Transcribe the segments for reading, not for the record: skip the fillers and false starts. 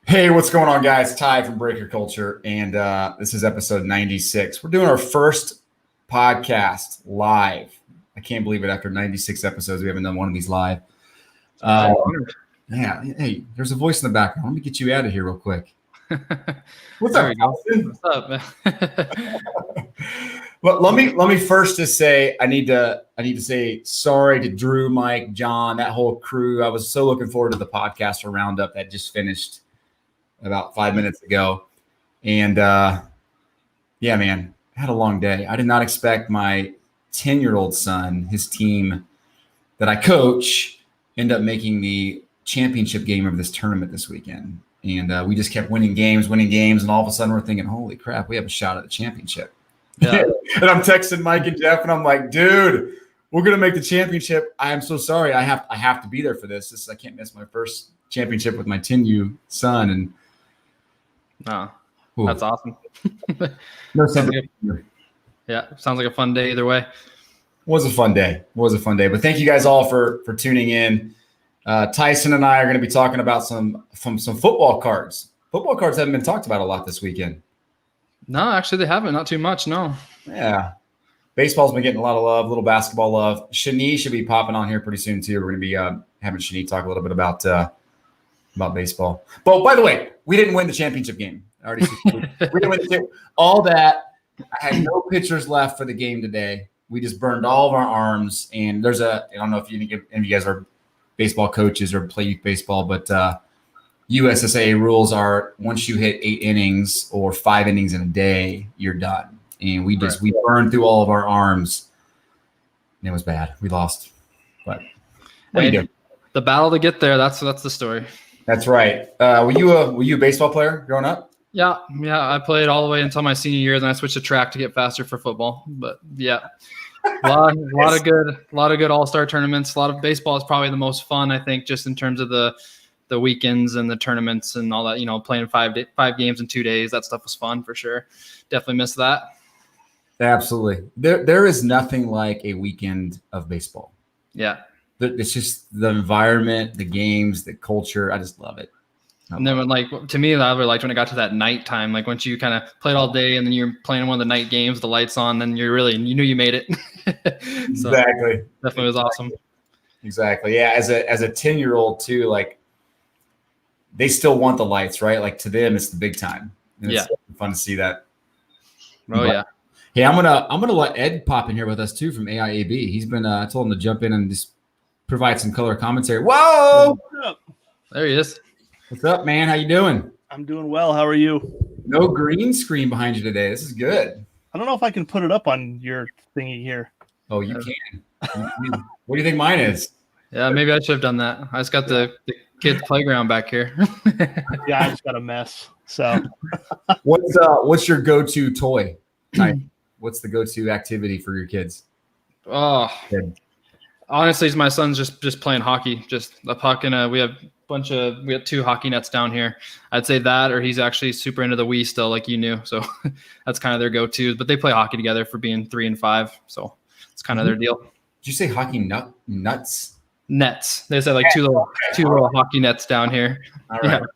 Hey, what's going on, guys? Ty from BreakerCulture, and this is episode 96. We're doing our first podcast live. I can't believe it. After 96 episodes, we haven't done one of these live. Yeah. Hey, there's a voice in the background. Let me get you out of here real quick. What's up, Tyson? What's up, man? Well, let me first just say I need to say sorry to Drew, Mike, John, that whole crew. I was so looking forward to the podcast roundup that just finished about 5 minutes ago. And yeah, man, I had a long day. I did not expect my 10-year-old son, his team that I coach, end up making the championship game of this tournament this weekend. And we just kept winning games. And all of a sudden we're thinking, holy crap, we have a shot at the championship. Yeah. And I'm texting Mike and Jeff and I'm like, dude, we're going to make the championship. I am so sorry. I have to be there for this. I can't miss my first championship with my 10U son. And that's awesome. No, sounds like a fun day either way. Was a fun day. But thank you guys all for tuning in. Tyson and I are going to be talking about some football cards. Football cards haven't been talked about a lot this weekend. No, actually they haven't. Not too much, no. Yeah. Baseball's been getting a lot of love, a little basketball love. Shani should be popping on here pretty soon too. We're going to be having Shani talk a little bit about baseball. But by the way, we didn't win the championship game. We didn't win all that. I had no pitchers left for the game today. We just burned all of our arms. And I don't know if any of you guys are baseball coaches or play youth baseball, but USSA rules are once you hit 8 innings or 5 innings in a day, you're done. And we burned through all of our arms. And it was bad. We lost. But what do you do? The battle to get there, that's the story. That's right. Were you a baseball player growing up? Yeah. I played all the way until my senior year, then I switched to track to get faster for football. But yeah. A lot of good all-star tournaments. A lot of baseball is probably the most fun, I think, just in terms of the weekends and the tournaments and all that, playing 5 games in 2 days. That stuff was fun for sure. Definitely miss that. Absolutely. There is nothing like a weekend of baseball. Yeah. It's just the environment, the games, the culture. I just love it. And then to me, I liked when it got to that nighttime, like once you kind of played all day and then you're playing one of the night games, the lights on, then you knew you made it. So exactly. Definitely was awesome. Exactly. Yeah. As a 10-year-old too, like they still want the lights, right? Like to them, it's the big time. And it's fun to see that. Yeah. Hey, I'm gonna let Ed pop in here with us too from AIAB. He's been I told him to jump in and just provide some color commentary. Whoa! There he is. What's up, man? How you doing? I'm doing well. How are you? No green screen behind you today. This is good. I don't know if I can put it up on your thingy here. Oh, you can. What do you think mine is? Yeah, maybe I should have done that. I just got the kids' playground back here. Yeah, I just got a mess. So, what's your go-to toy? What's the go-to activity for your kids? Oh, honestly, my son's just playing hockey, just a puck, and we have 2 hockey nets down here. I'd say that, or he's actually super into the Wii still, like you knew. So that's kind of their go-tos. But they play hockey together for being 3 and 5, so it's kind of their deal. Did you say hockey nuts? Nets. They said like two little hockey nets down here. All right. Yeah.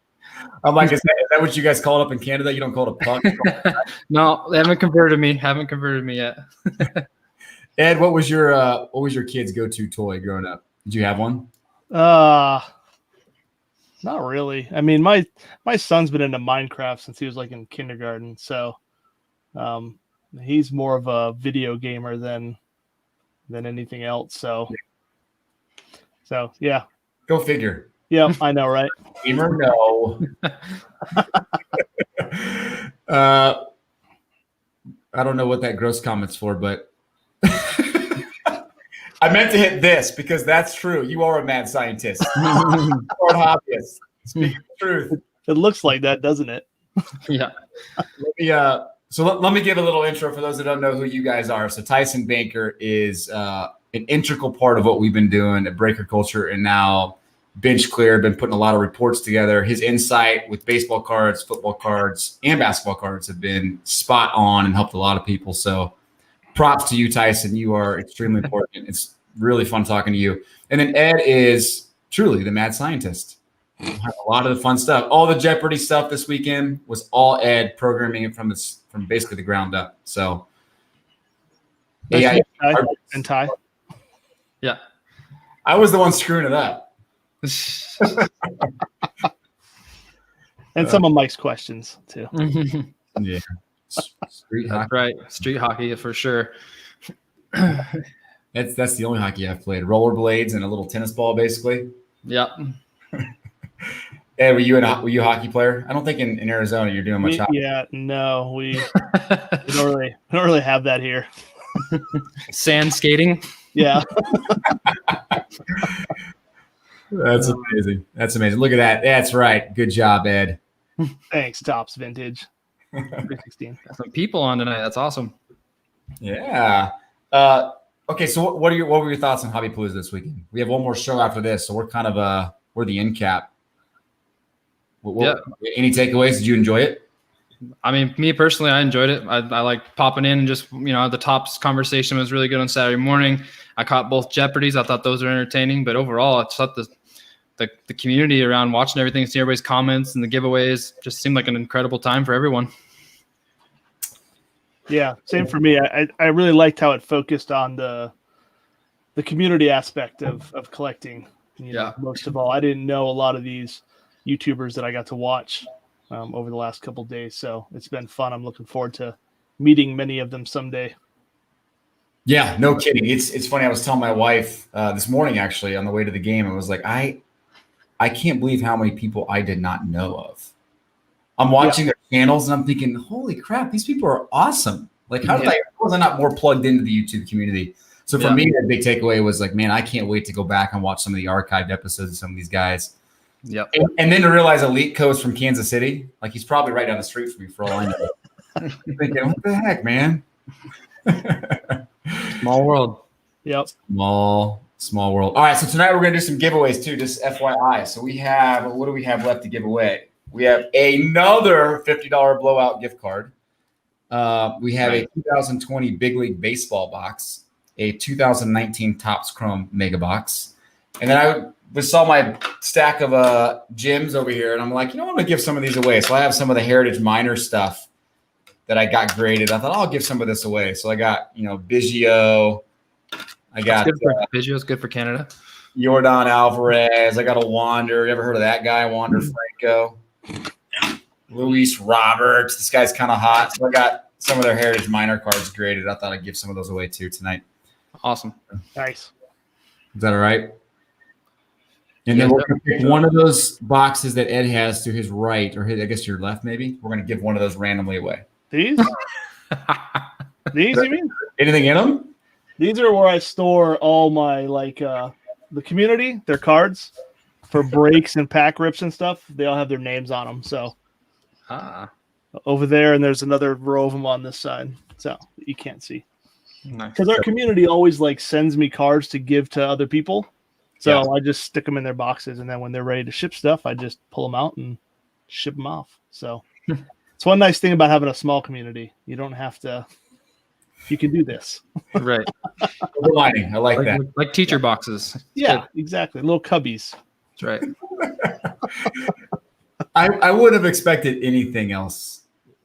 I'm like, is that what you guys call it up in Canada? You don't call it a puck? No, they haven't converted me. Yet. Ed, what was your kid's go-to toy growing up? Did you have one? Not really. I mean, my son's been into Minecraft since he was like in kindergarten, so he's more of a video gamer than anything else. So yeah. Go figure. Yeah, I know, right? Gamer, no. I don't know what that gross comment's for, but I meant to hit this because that's true. You are a mad scientist. You are a hobbyist. Speak the truth. It looks like that, doesn't it? Yeah. Let me give a little intro for those that don't know who you guys are. So Tyson Banker is an integral part of what we've been doing at BreakerCulture, and now Bench Clear, been putting a lot of reports together. His insight with baseball cards, football cards, and basketball cards have been spot on and helped a lot of people. So props to you, Tyson. You are extremely important. It's really fun talking to you. And then Ed is truly the mad scientist. A lot of the fun stuff. All the Jeopardy stuff this weekend was all Ed programming it from basically the ground up. So, Ty and Ty. Yeah. I was the one screwing it up. And some of Mike's questions too. Yeah. Street That's hockey. right. Street hockey for sure. That's the only hockey I've played. Rollerblades and a little tennis ball, basically. Yep. Ed, were you a hockey player? I don't think in Arizona you're doing much hockey. Yeah, no, we don't really have that here. Sand skating. Yeah. That's amazing. That's amazing. Look at that. That's right. Good job, Ed. Thanks, Tops Vintage. 316. Got some people on tonight. That's awesome. Yeah. Okay, so what were your thoughts on Hobby Palooza this weekend? We have one more show after this, so we're kind of we're the end cap. Any takeaways? Did you enjoy it? I mean, me personally, I enjoyed it. I like popping in and just, the Tops conversation was really good on Saturday morning. I caught both Jeopardies. I thought those were entertaining, but overall, I thought the community around watching everything, seeing everybody's comments and the giveaways just seemed like an incredible time for everyone. Yeah, same for me. I really liked how it focused on the community aspect of collecting. Most of all, I didn't know a lot of these YouTubers that I got to watch over the last couple of days, so it's been fun. I'm looking forward to meeting many of them someday. Yeah, no kidding. It's funny. I was telling my wife this morning, actually, on the way to the game. I was like, I can't believe how many people I did not know of. I'm watching their channels and I'm thinking, holy crap, these people are awesome. Like, how was I not more plugged into the YouTube community? So for me, the big takeaway was like, man, I can't wait to go back and watch some of the archived episodes of some of these guys. Yep. And then to realize Elite Co's from Kansas City, like he's probably right down the street from me for all I know. I'm thinking, what the heck, man? Small world. Yep. Small world. All right, so tonight we're going to do some giveaways too, just FYI. So what do we have left to give away? We have another $50 blowout gift card. We have a 2020 Big League Baseball box, a 2019 Topps Chrome Mega Box. And then I saw my stack of gyms over here, and I'm like, I'm going to give some of these away. So I have some of the Heritage Minor stuff that I got graded. I thought I'll give some of this away. So I got, Biggio. I got Biggio's good for Canada. Yordan Alvarez. I got a Wander. You ever heard of that guy, Wander Franco? Luis Roberts. This guy's kind of hot. So I got some of their Heritage Minor cards graded. I thought I'd give some of those away too tonight. Awesome. Nice. Is that all right? And then we're going to pick one of those boxes that Ed has to his right, or I guess your left maybe. We're going to give one of those randomly away. These? These, you mean? Anything in them? These are where I store all my, the community, their cards for breaks and pack rips and stuff. They all have their names on them. So over there, and there's another row of them on this side. So you can't see. Nice. Because our community always sends me cards to give to other people. So I just stick them in their boxes, and then when they're ready to ship stuff, I just pull them out and ship them off. So it's one nice thing about having a small community. You don't have to. You can do this. Right. I like that. Like teacher boxes. Yeah, exactly. Little cubbies. That's right. I would have expected anything else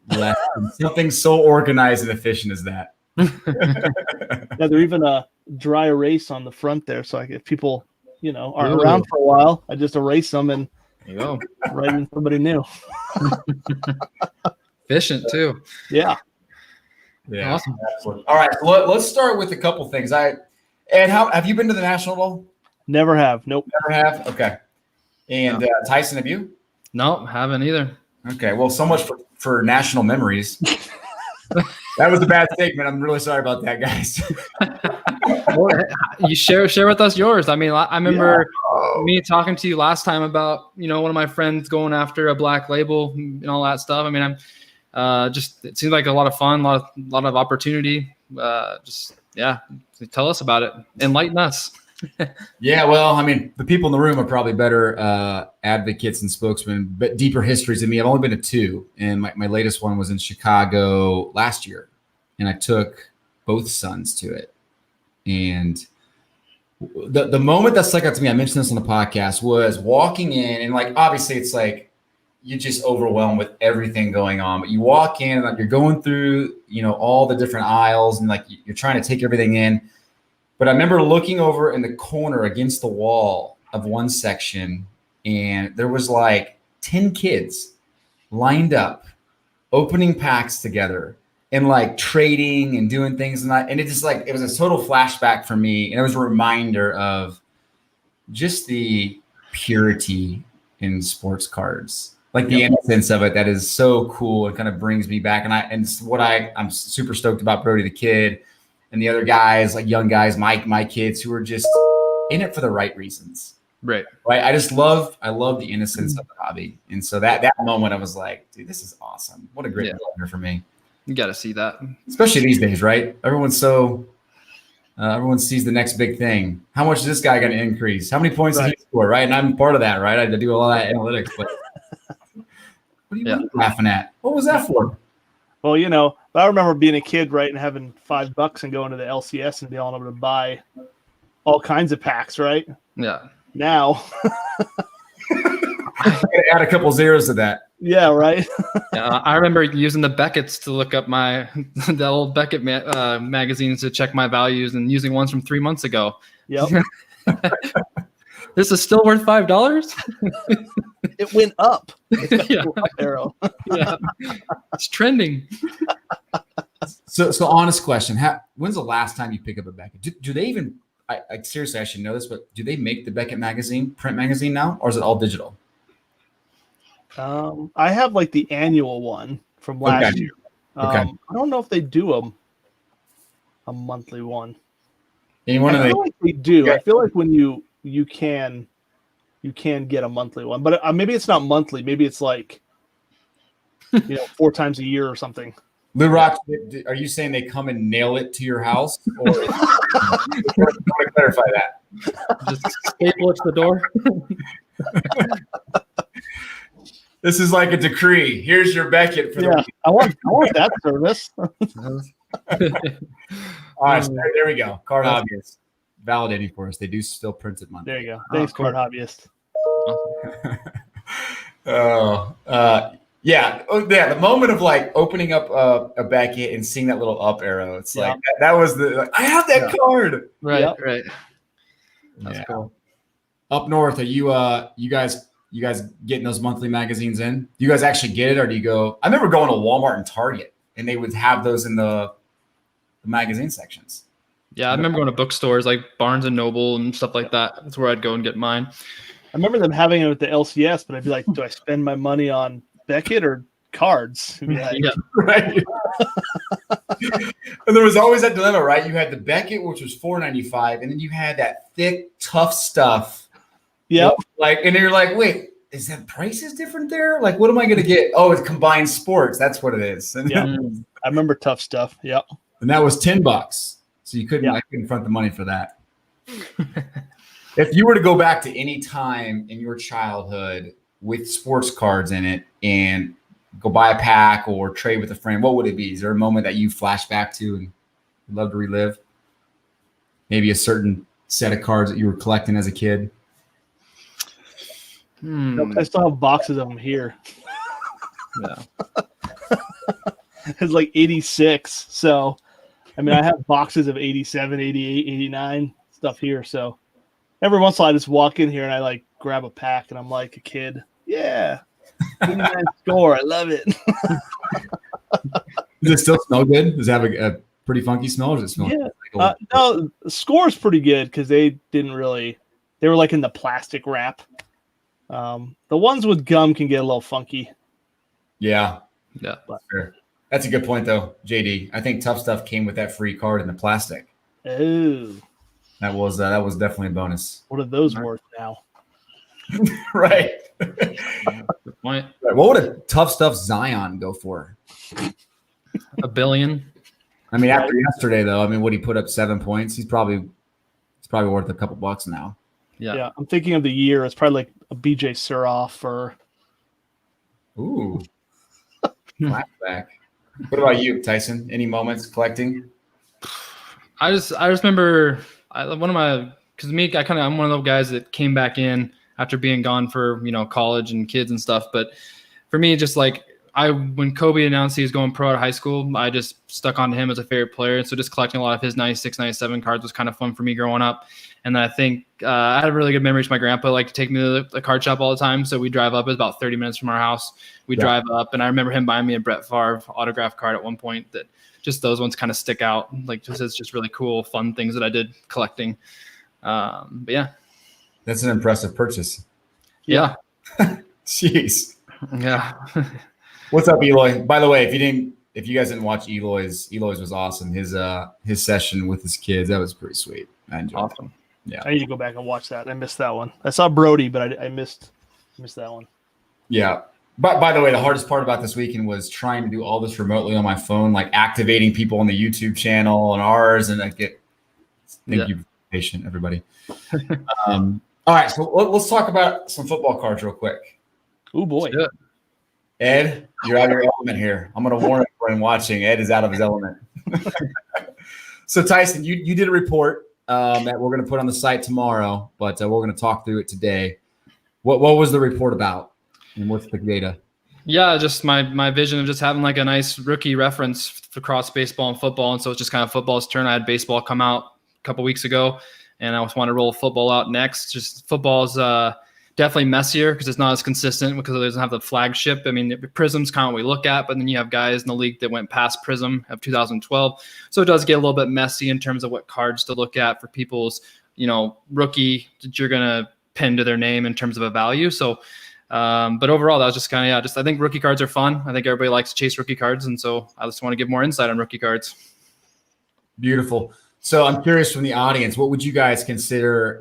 less than something so organized and efficient as that. Yeah, they're even a dry erase on the front there. So if people, aren't around for a while, I just erase them and write in somebody new. Efficient too. Yeah. Yeah. Awesome. Absolutely. All right. Let's start with a couple things. Ed, have you been to the National Bowl? Never have. Nope. Never have? Okay. And Tyson, have you? Nope, haven't either. Okay. Well, so much for national memories. That was a bad statement. I'm really sorry about that, guys. Well, you share with us yours. I mean, I remember me talking to you last time about, one of my friends going after a black label and all that stuff. I mean, it seems like a lot of fun, a lot of opportunity. Tell us about it. Enlighten us. Yeah, well, I mean, the people in the room are probably better advocates and spokesmen, but deeper histories than me. I've only been to two, and my latest one was in Chicago last year, and I took both sons to it. And the moment that stuck out to me, I mentioned this on the podcast, was walking in and like obviously it's like you're just overwhelmed with everything going on. But you walk in and like you're going through, all the different aisles and like you're trying to take everything in. But I remember looking over in the corner against the wall of one section, and there was like 10 kids lined up, opening packs together and like trading and doing things. And it just like, it was a total flashback for me. And it was a reminder of just the purity in sports cards. Like the innocence of it, that is so cool. It kind of brings me back. And it's what I'm super stoked about Brody the kid and the other guys, like young guys, my kids who are just in it for the right reasons. Right. I love the innocence of the hobby. And so that moment I was like, dude, this is awesome. What a great partner for me. You got to see that. Especially these days, right? Everyone sees the next big thing. How much is this guy going to increase? How many points did he score, right? And I'm part of that, right? I do all that analytics, but what are you laughing at? What was that for? Well, I remember being a kid, right, and having $5 and going to the LCS and being able to buy all kinds of packs, right? Yeah. Now, add a couple zeros to that. Yeah, right. I remember using the Beckett's to look up the old Beckett magazines to check my values, and using ones from 3 months ago. Yep. This is still worth $5. It went up. Yeah. Up arrow. Yeah. It's trending. So honest question: when's the last time you pick up a Beckett? Do they even? I seriously, I should know this, but do they make the Beckett magazine, print magazine now, or is it all digital? I have like the annual one from last year. I don't know if they do a monthly one. I feel like they do. I feel like when you can get a monthly one, but maybe it's not monthly. Maybe it's like 4 times a year or something. Lou Rock, are you saying they come and nail it to your house? Or I want to clarify that. Just staple it to the door. This is like a decree. Here's your Beckett for the week. I want that service. All right, so there we go. Card Hobbyist validating for us. They do still print it monthly. There you go. Thanks, Card Hobbyist. The moment of like opening up a Beckett and seeing that little up arrow. It's like that was I have that card. Right, right. That's cool. Up north, are you guys getting those monthly magazines in? Do you guys actually get it, or do you go? I remember going to Walmart and Target, and they would have those in the magazine sections. Yeah, I remember going to bookstores like Barnes and Noble and stuff like that. That's where I'd go and get mine. I remember them having it with the LCS, but I'd be like, do I spend my money on Beckett or cards? Right. And there was always that dilemma, right? You had the Beckett, which was $4.95, and then you had that thick, tough stuff. Yep. And you're like, wait, is that prices different there? Like, what am I going to get? Oh, it's combined sports. That's what it is. And I remember tough stuff. Yep. And that was $10. So you couldn't, I couldn't front the money for that. If you were to go back to any time in your childhood with sports cards in it and go buy a pack or trade with a friend, what would it be? Is there a moment that you flash back to and would love to relive? Maybe a certain set of cards that you were collecting as a kid? I still have boxes of them here. Yeah. It's like 86. So, I mean, I have boxes of 87, 88, 89 stuff here. So every once in a while I just walk in here and I like grab a pack and I'm like a kid. Yeah. 89 score. I love it. Does it still smell good? Does it have a pretty funky smell? Or does it smell no, the score is pretty good because they were like in the plastic wrap. The ones with gum can get a little funky. Yeah. But, sure. That's a good point, though, JD. I think Tough Stuff came with that free card in the plastic. Oh. That was definitely a bonus. What are those worth now? Right. Good point. What would a Tough Stuff Zion go for? $1 billion. I mean, after yesterday, though, I mean, would he put up 7 points? It's probably worth a couple bucks now. Yeah. I'm thinking of the year. It's probably like a BJ Suroff or. Ooh. Flashback. What about you, Tyson? Any moments collecting? I just remember one of my because I'm one of those guys that came back in after being gone for, college and kids and stuff. But for me, just like when Kobe announced he was going pro out of high school, I just stuck on to him as a favorite player. And so just collecting a lot of his 96, 97 cards was kind of fun for me growing up. And then I think I had really good memories. My grandpa liked to take me to the card shop all the time. So we drive up. It was about 30 minutes from our house. We drive up, and I remember him buying me a Brett Favre autograph card at one point. That just those ones kind of stick out. Like just it's just really cool, fun things that I did collecting. But yeah, that's an impressive purchase. Yeah. Jeez. Yeah. What's up, Eloy? By the way, if you guys didn't watch Eloy's was awesome. His session with his kids, that was pretty sweet. I enjoyed Awesome. it. Yeah. I need to go back and watch that. I missed that one. I saw Brody, but I missed that one. Yeah. But by the way, the hardest part about this weekend was trying to do all this remotely on my phone, like activating people on the YouTube channel and ours, and thank you for patient, everybody. All right, so let's talk about some football cards real quick. Oh boy. Ed, you're out of your element here. I'm going to warn everyone watching. Ed is out of his element. So Tyson, you did a report that we're going to put on the site tomorrow, but we're going to talk through it today. What was the report about, and what's the data? Yeah, just my vision of just having like a nice rookie reference across baseball and football. And so it's just kind of football's turn. I had baseball come out a couple weeks ago, and I just want to roll football out next. Just football's definitely messier because it's not as consistent because it doesn't have the flagship. I mean, Prism's kind of what we look at, but then you have guys in the league that went past Prism of 2012. So it does get a little bit messy in terms of what cards to look at for people's, rookie that you're going to pin to their name in terms of a value. So, but overall, that was just kind of, I think rookie cards are fun. I think everybody likes to chase rookie cards. And so I just want to give more insight on rookie cards. Beautiful. So I'm curious from the audience, what would you guys consider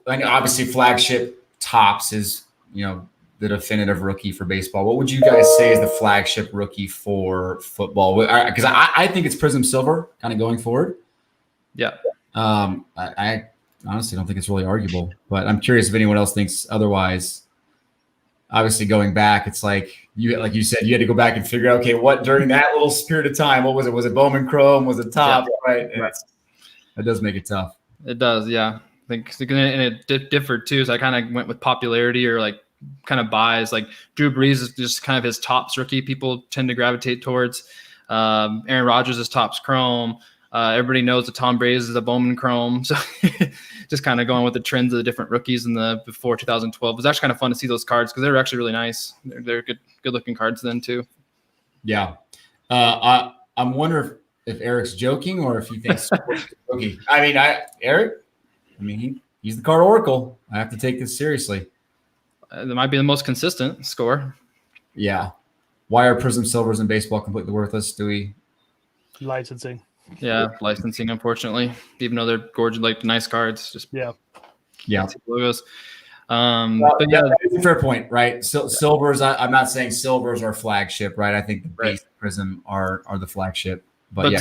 obviously flagship Tops is, the definitive rookie for baseball. What would you guys say is the flagship rookie for football? Because I think it's Prism Silver kind of going forward. Yeah. I honestly don't think it's really arguable, but I'm curious if anyone else thinks otherwise. Obviously going back, it's like you said, you had to go back and figure out, okay, what during that little period of time, what was it? Was it Bowman Chrome? Was it Top? Yeah. Right. That does make it tough. It does. Yeah. I think, and it differed too. So I kind of went with popularity or like kind of buys. Like Drew Brees is just kind of his tops rookie. People tend to gravitate towards. Aaron Rodgers is tops chrome. Everybody knows that Tom Brady is a Bowman Chrome. So just kind of going with the trends of the different rookies in the before 2012. It was actually kind of fun to see those cards because they were actually really nice. They're good looking cards then too. Yeah. I'm wondering if Eric's joking or if he thinks rookie. I mean, Eric, he's the card oracle. I have to take this seriously. That might be the most consistent score. Yeah. Why are Prism Silvers in baseball completely worthless? Licensing. Yeah, licensing, unfortunately. Even though they're gorgeous, like nice cards. Just yeah. Logos. But yeah, that's a fair point, right? So silvers, I'm not saying silvers are flagship, right? I think the base Prism are the flagship. But yeah.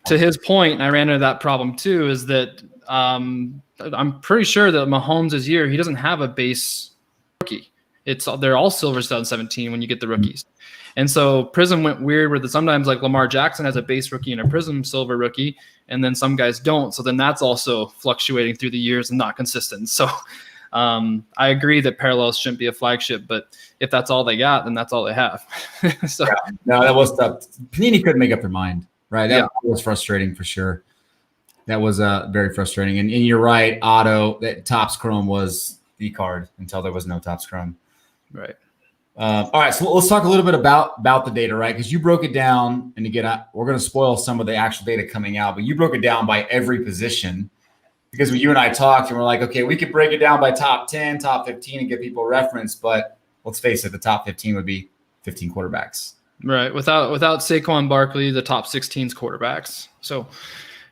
to his point, and I ran into that problem too, is that I'm pretty sure that Mahomes' year, he doesn't have a base rookie. They're all silvers 2017 when you get the rookies. Mm-hmm. And so Prism went weird where sometimes like Lamar Jackson has a base rookie and a Prism silver rookie, and then some guys don't. So then that's also fluctuating through the years and not consistent. So I agree that parallels shouldn't be a flagship, but if that's all they got, then that's all they have. So yeah. No, that was tough. Panini couldn't make up their mind, right? That was frustrating for sure. That was very frustrating. And you're right, Otto, that Topps Chrome was the card until there was no Topps Chrome. Right. All right, so let's talk a little bit about the data, right? Because you broke it down, and again, we're going to spoil some of the actual data coming out, but you broke it down by every position. Because when you and I talked, and we're like, okay, we could break it down by top 10, top 15, and give people a reference, but let's face it, the top 15 would be 15 quarterbacks. Right. Without Saquon Barkley, the top 16's quarterbacks. So,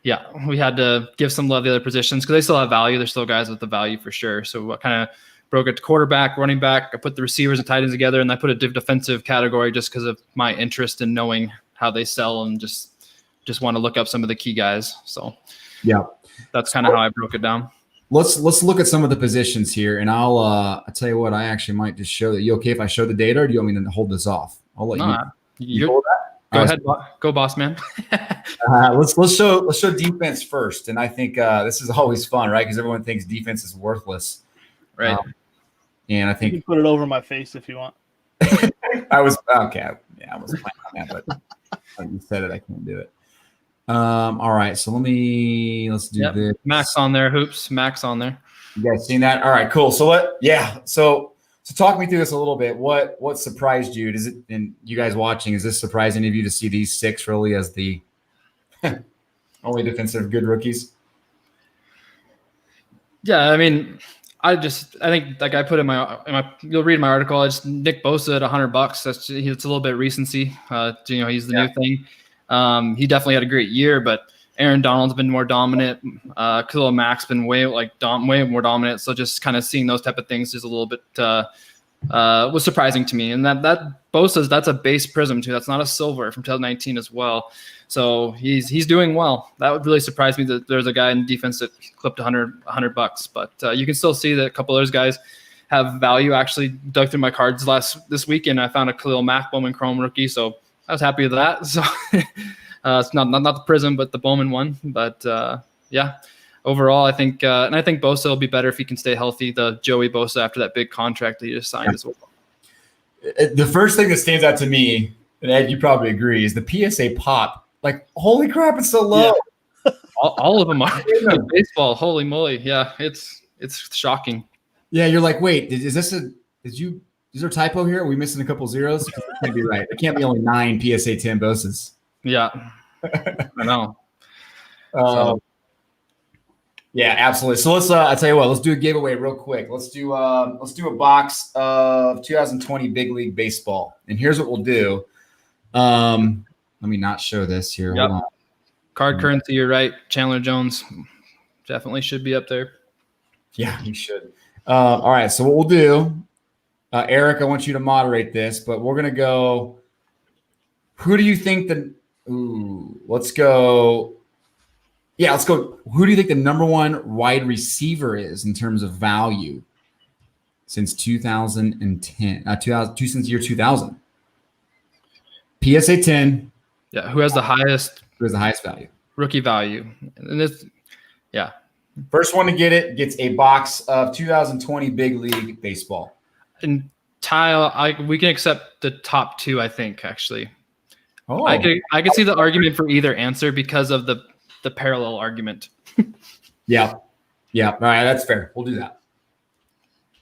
yeah, we had to give some love to the other positions because they still have value. They're still guys with the value for sure. So what kind of broke it to quarterback, running back. I put the receivers and tight ends together, and I put a defensive category just because of my interest in knowing how they sell and just want to look up some of the key guys. So, yeah, that's kind of how I broke it down. Let's look at some of the positions here, and I'll tell you what, I actually might just show that. You okay if I show the data, or do you want me to hold this off? I'll let you. You hold that. Go ahead, go boss man. Let's show defense first, and I think this is always fun, right? Because everyone thinks defense is worthless, right? And I You think can put it over my face if you want. I was okay. Yeah, I was planning on that, but like you said it, I can't do it. All right, so let's do this. Max on there, hoops. Max on there. You guys seen that? All right, cool. So So talk me through this a little bit. What surprised you? Is it, and you guys watching, is this surprising any of you to see these 6 really as the only defensive good rookies? Yeah, I mean, I think like I put in my you'll read my article. It's Nick Bosa at $100. It's a little bit recency. He's the new thing. He definitely had a great year, but Aaron Donald's been more dominant. Khalil Mack's been way more dominant. So just kind of seeing those type of things is a little bit was surprising to me. And that Bosa's, that's a base prism too. That's not a silver from 2019 as well. So he's doing well. That would really surprise me that there's a guy in defense that clipped $100. But you can still see that a couple of those guys have value. Actually dug through my cards this weekend. I found a Khalil Mack Bowman Chrome rookie. So I was happy with that. So it's not the Prism, but the Bowman one. But overall, I think Bosa will be better if he can stay healthy. The Joey Bosa after that big contract that he just signed as well. The first thing that stands out to me, and Ed, you probably agree, is the PSA pop. Like, holy crap, it's so low. Yeah. All of them are in baseball. Holy moly! Yeah, it's shocking. Yeah, you're like, wait, is there a typo here? Are we missing a couple zeros? It can't be right. It can't be only 9 PSA 10 Bosas. Yeah, I know. Yeah, absolutely. So let's I tell you what, let's do a giveaway real quick. Let's do a box of 2020 Big League Baseball. And here's what we'll do. Let me not show this here. Yep. Hold on. Card currency, you're right. Chandler Jones definitely should be up there. Yeah, he should. All right, so what we'll do, Eric, I want you to moderate this, but we're gonna go. Who do you think let's go. Yeah, let's go. Who do you think the number one wide receiver is in terms of value since 2010? Since year 2000. PSA 10. Yeah, who has the highest? Who has the highest value? Rookie value, and this, yeah. First one to get it gets a box of 2020 Big League Baseball. And we can accept the top 2. I think actually. Oh, I could see the argument for either answer because of the parallel argument. Yeah. All right, that's fair. We'll do that.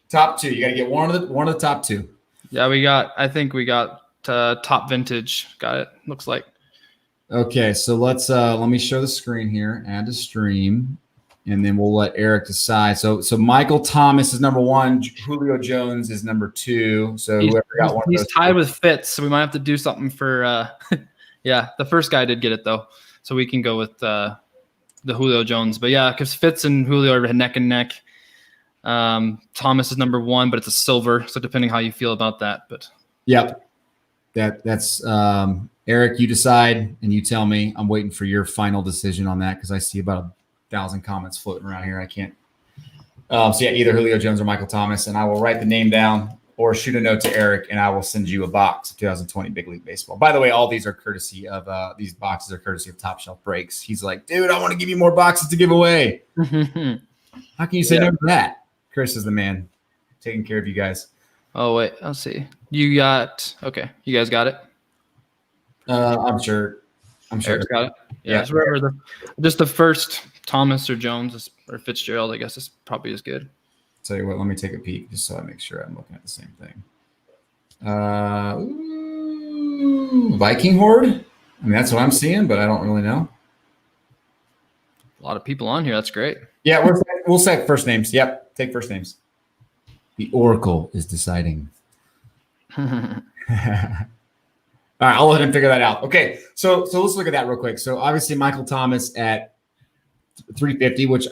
Top 2. You got to get one of the top 2. Yeah, I think we got top vintage. Got it. Looks like. Okay, so let's let me show the screen here. Add to stream, and then we'll let Eric decide. So Michael Thomas is number 1. Julio Jones is number 2. So whoever got one, he's tied with Fitz. So we might have to do something for. Yeah, the first guy did get it though, so we can go with the Julio Jones. But yeah, because Fitz and Julio are neck and neck. Thomas is number 1, but it's a silver. So depending how you feel about that, but yep, that's Eric. You decide and you tell me. I'm waiting for your final decision on that because I see about 1,000 comments floating around here. I can't. So yeah, either Julio Jones or Michael Thomas, and I will write the name down or shoot a note to Eric, and I will send you a box of 2020 Big League Baseball. By the way, all these are courtesy of these boxes are courtesy of Top Shelf Breaks. He's like, dude, I want to give you more boxes to give away. How can you say no to that? Chris is the man, taking care of you guys. Oh wait, I'll see. You got okay. You guys got it. I'm sure. Eric's got it. Yeah. So remember just the first Thomas or Jones or Fitzgerald, I guess, is probably as good. Tell you what, let me take a peek just so I make sure I'm looking at the same thing. Viking Horde. I mean, that's what I'm seeing, but I don't really know. A lot of people on here. That's great. Yeah, we'll say first names. Yep, take first names. The Oracle is deciding. All right, I'll let him figure that out. Okay, so let's look at that real quick. So obviously Michael Thomas at 350, which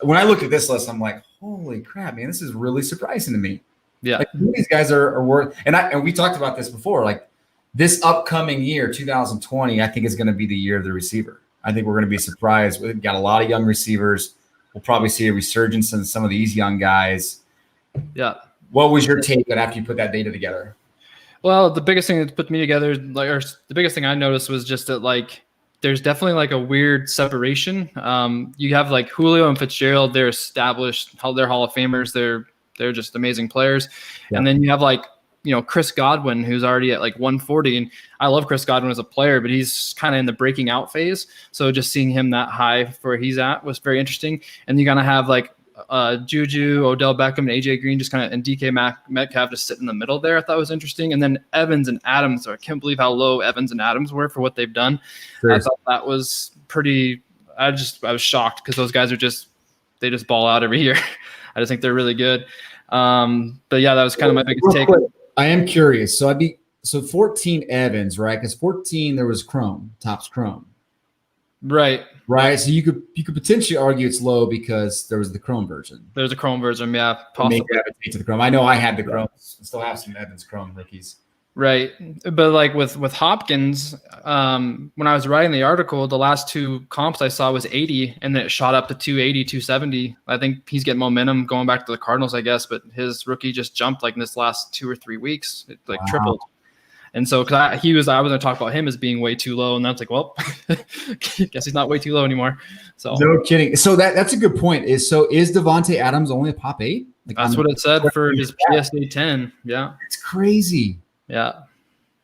when I look at this list, I'm like, holy crap, man, this is really surprising to me. Yeah, like, these guys are worth. And we talked about this before. Like this upcoming year, 2020, I think is going to be the year of the receiver. I think we're going to be surprised. We've got a lot of young receivers. We'll probably see a resurgence in some of these young guys. Yeah. What was your take on after you put that data together? Well, the biggest thing that put me together, the biggest thing I noticed was just that there's definitely a weird separation. You have Julio and Fitzgerald, they're established, they're Hall of Famers, they're just amazing players, and then you have Chris Godwin, who's already at 140, and I love Chris Godwin as a player, but he's kind of in the breaking out phase. So just seeing him that high for where he's at was very interesting. And you gotta have Juju, Odell Beckham, and AJ Green and DK Metcalf just sit in the middle there. I thought was interesting. And then Evans and Adams, I can't believe how low Evans and Adams were for what they've done. Sure. I thought that was pretty. I was shocked because those guys they just ball out every year. I just think they're really good. But yeah, that was kind of my biggest take. I am curious. So 14 Evans, right? Because 14 there was Topps Chrome. Right. So you could potentially argue it's low because there was the Chrome version. There's a Chrome version, yeah, possibly. Gravitate to the Chrome. I know I had the Chrome. I still have some Evans Chrome rookies. Right, but with Hopkins, when I was writing the article, the last two comps I saw was 80, and then it shot up to 280, 270. I think he's getting momentum going back to the Cardinals, I guess, but his rookie just jumped in this last 2 or 3 weeks. It tripled. And so, I was going to talk about him as being way too low, and that's well, guess he's not way too low anymore. So no kidding. So that's a good point. Is Devontae Adams only a pop 8? That's what it said for his PSA 10. Yeah, it's crazy. Yeah,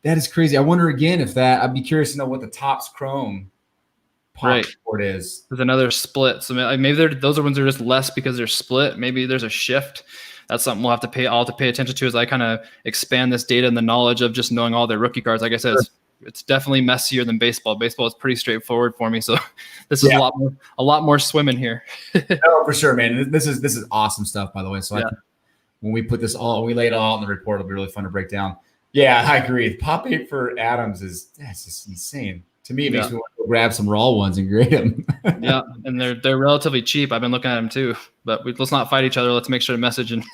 that is crazy. I wonder again if I'd be curious to know what the Topps Chrome pop report is. There's another split, so maybe those are ones that are just less because they're split. Maybe there's a shift. That's something I'll have to pay attention to as I kind of expand this data and the knowledge of just knowing all their rookie cards. Like I said, it's definitely messier than baseball. Baseball is pretty straightforward for me, so this is a lot more swimming here. No, for sure, man. This is awesome stuff, by the way. So when we put we lay it all out in the report, it'll be really fun to break down. Yeah, I agree. Pop 8 for Adams that's just insane. To me, it makes me want to grab some raw ones and grade them. Yeah, and they're relatively cheap. I've been looking at them too, but let's not fight each other. Let's make sure to message and.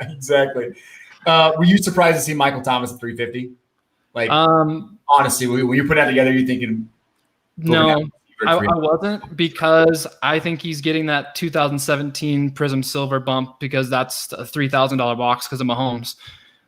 Exactly. Were you surprised to see Michael Thomas at 350? Honestly, when you put that together, you're thinking. No, I wasn't, because I think he's getting that 2017 Prism Silver bump because that's a $3,000 box because of Mahomes.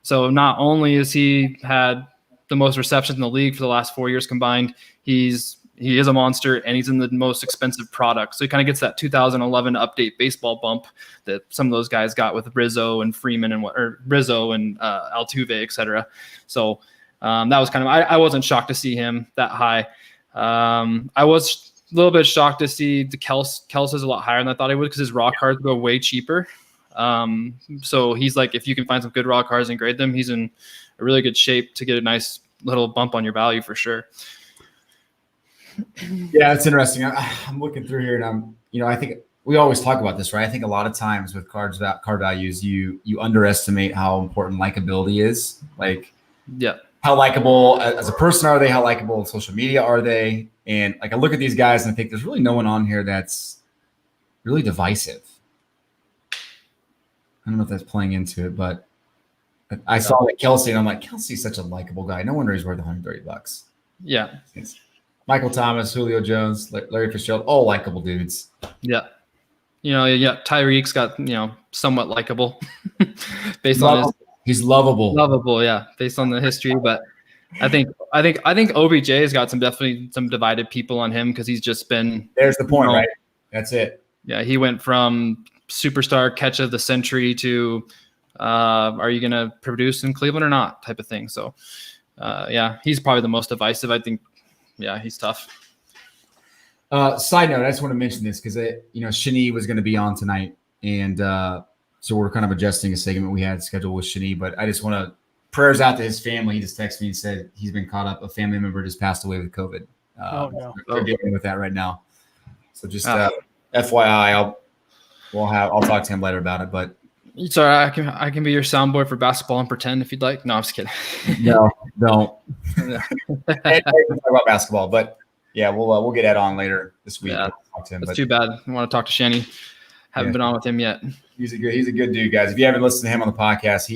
So not only has he had the most receptions in the league for the last 4 years combined, he is a monster, and he's in the most expensive product. So he kind of gets that 2011 update baseball bump that some of those guys got with Rizzo and Freeman and Altuve, et cetera. So that was kind of, I wasn't shocked to see him that high. I was a little bit shocked to see the Kels is a lot higher than I thought he would because his raw cards go way cheaper. So he's if you can find some good raw cards and grade them, he's in a really good shape to get a nice little bump on your value for sure. Yeah, it's interesting. I'm looking through here, and I think we always talk about this, right? I think a lot of times with card values, you underestimate how important likability is. How likable as a person are they? How likable on social media are they? And I look at these guys and I think there's really no one on here that's really divisive. I don't know if that's playing into it, but I saw Kelsey, and I'm like, Kelsey's such a likable guy. No wonder he's worth $130. Yeah. Michael Thomas, Julio Jones, Larry Fitzgerald, all likable dudes. Yeah. Tyreek's got, somewhat likable based on he's lovable. Lovable, yeah, based on the history. But I think OBJ has got definitely some divided people on him because he's just been. There's the point, right? That's it. Yeah, he went from superstar catch of the century to are you going to produce in Cleveland or not type of thing. So, he's probably the most divisive. I think, he's tough. Side note, I just want to mention this because, Shani was going to be on tonight. And so we're kind of adjusting a segment we had scheduled with Shani. But I just want to prayers out to his family. He just texted me and said he's been caught up. A family member just passed away with COVID. They're dealing with that right now. So just FYI, I'll talk to him later about it. But it's all right. I can be your soundboard for basketball and pretend if you'd like. No, I'm just kidding. No, don't. Talk about basketball, but we'll get Ed on later this week. Yeah, talk to him, too bad. I want to talk to Shani. Haven't been on with him yet. He's a good dude, guys. If you haven't listened to him on the podcast,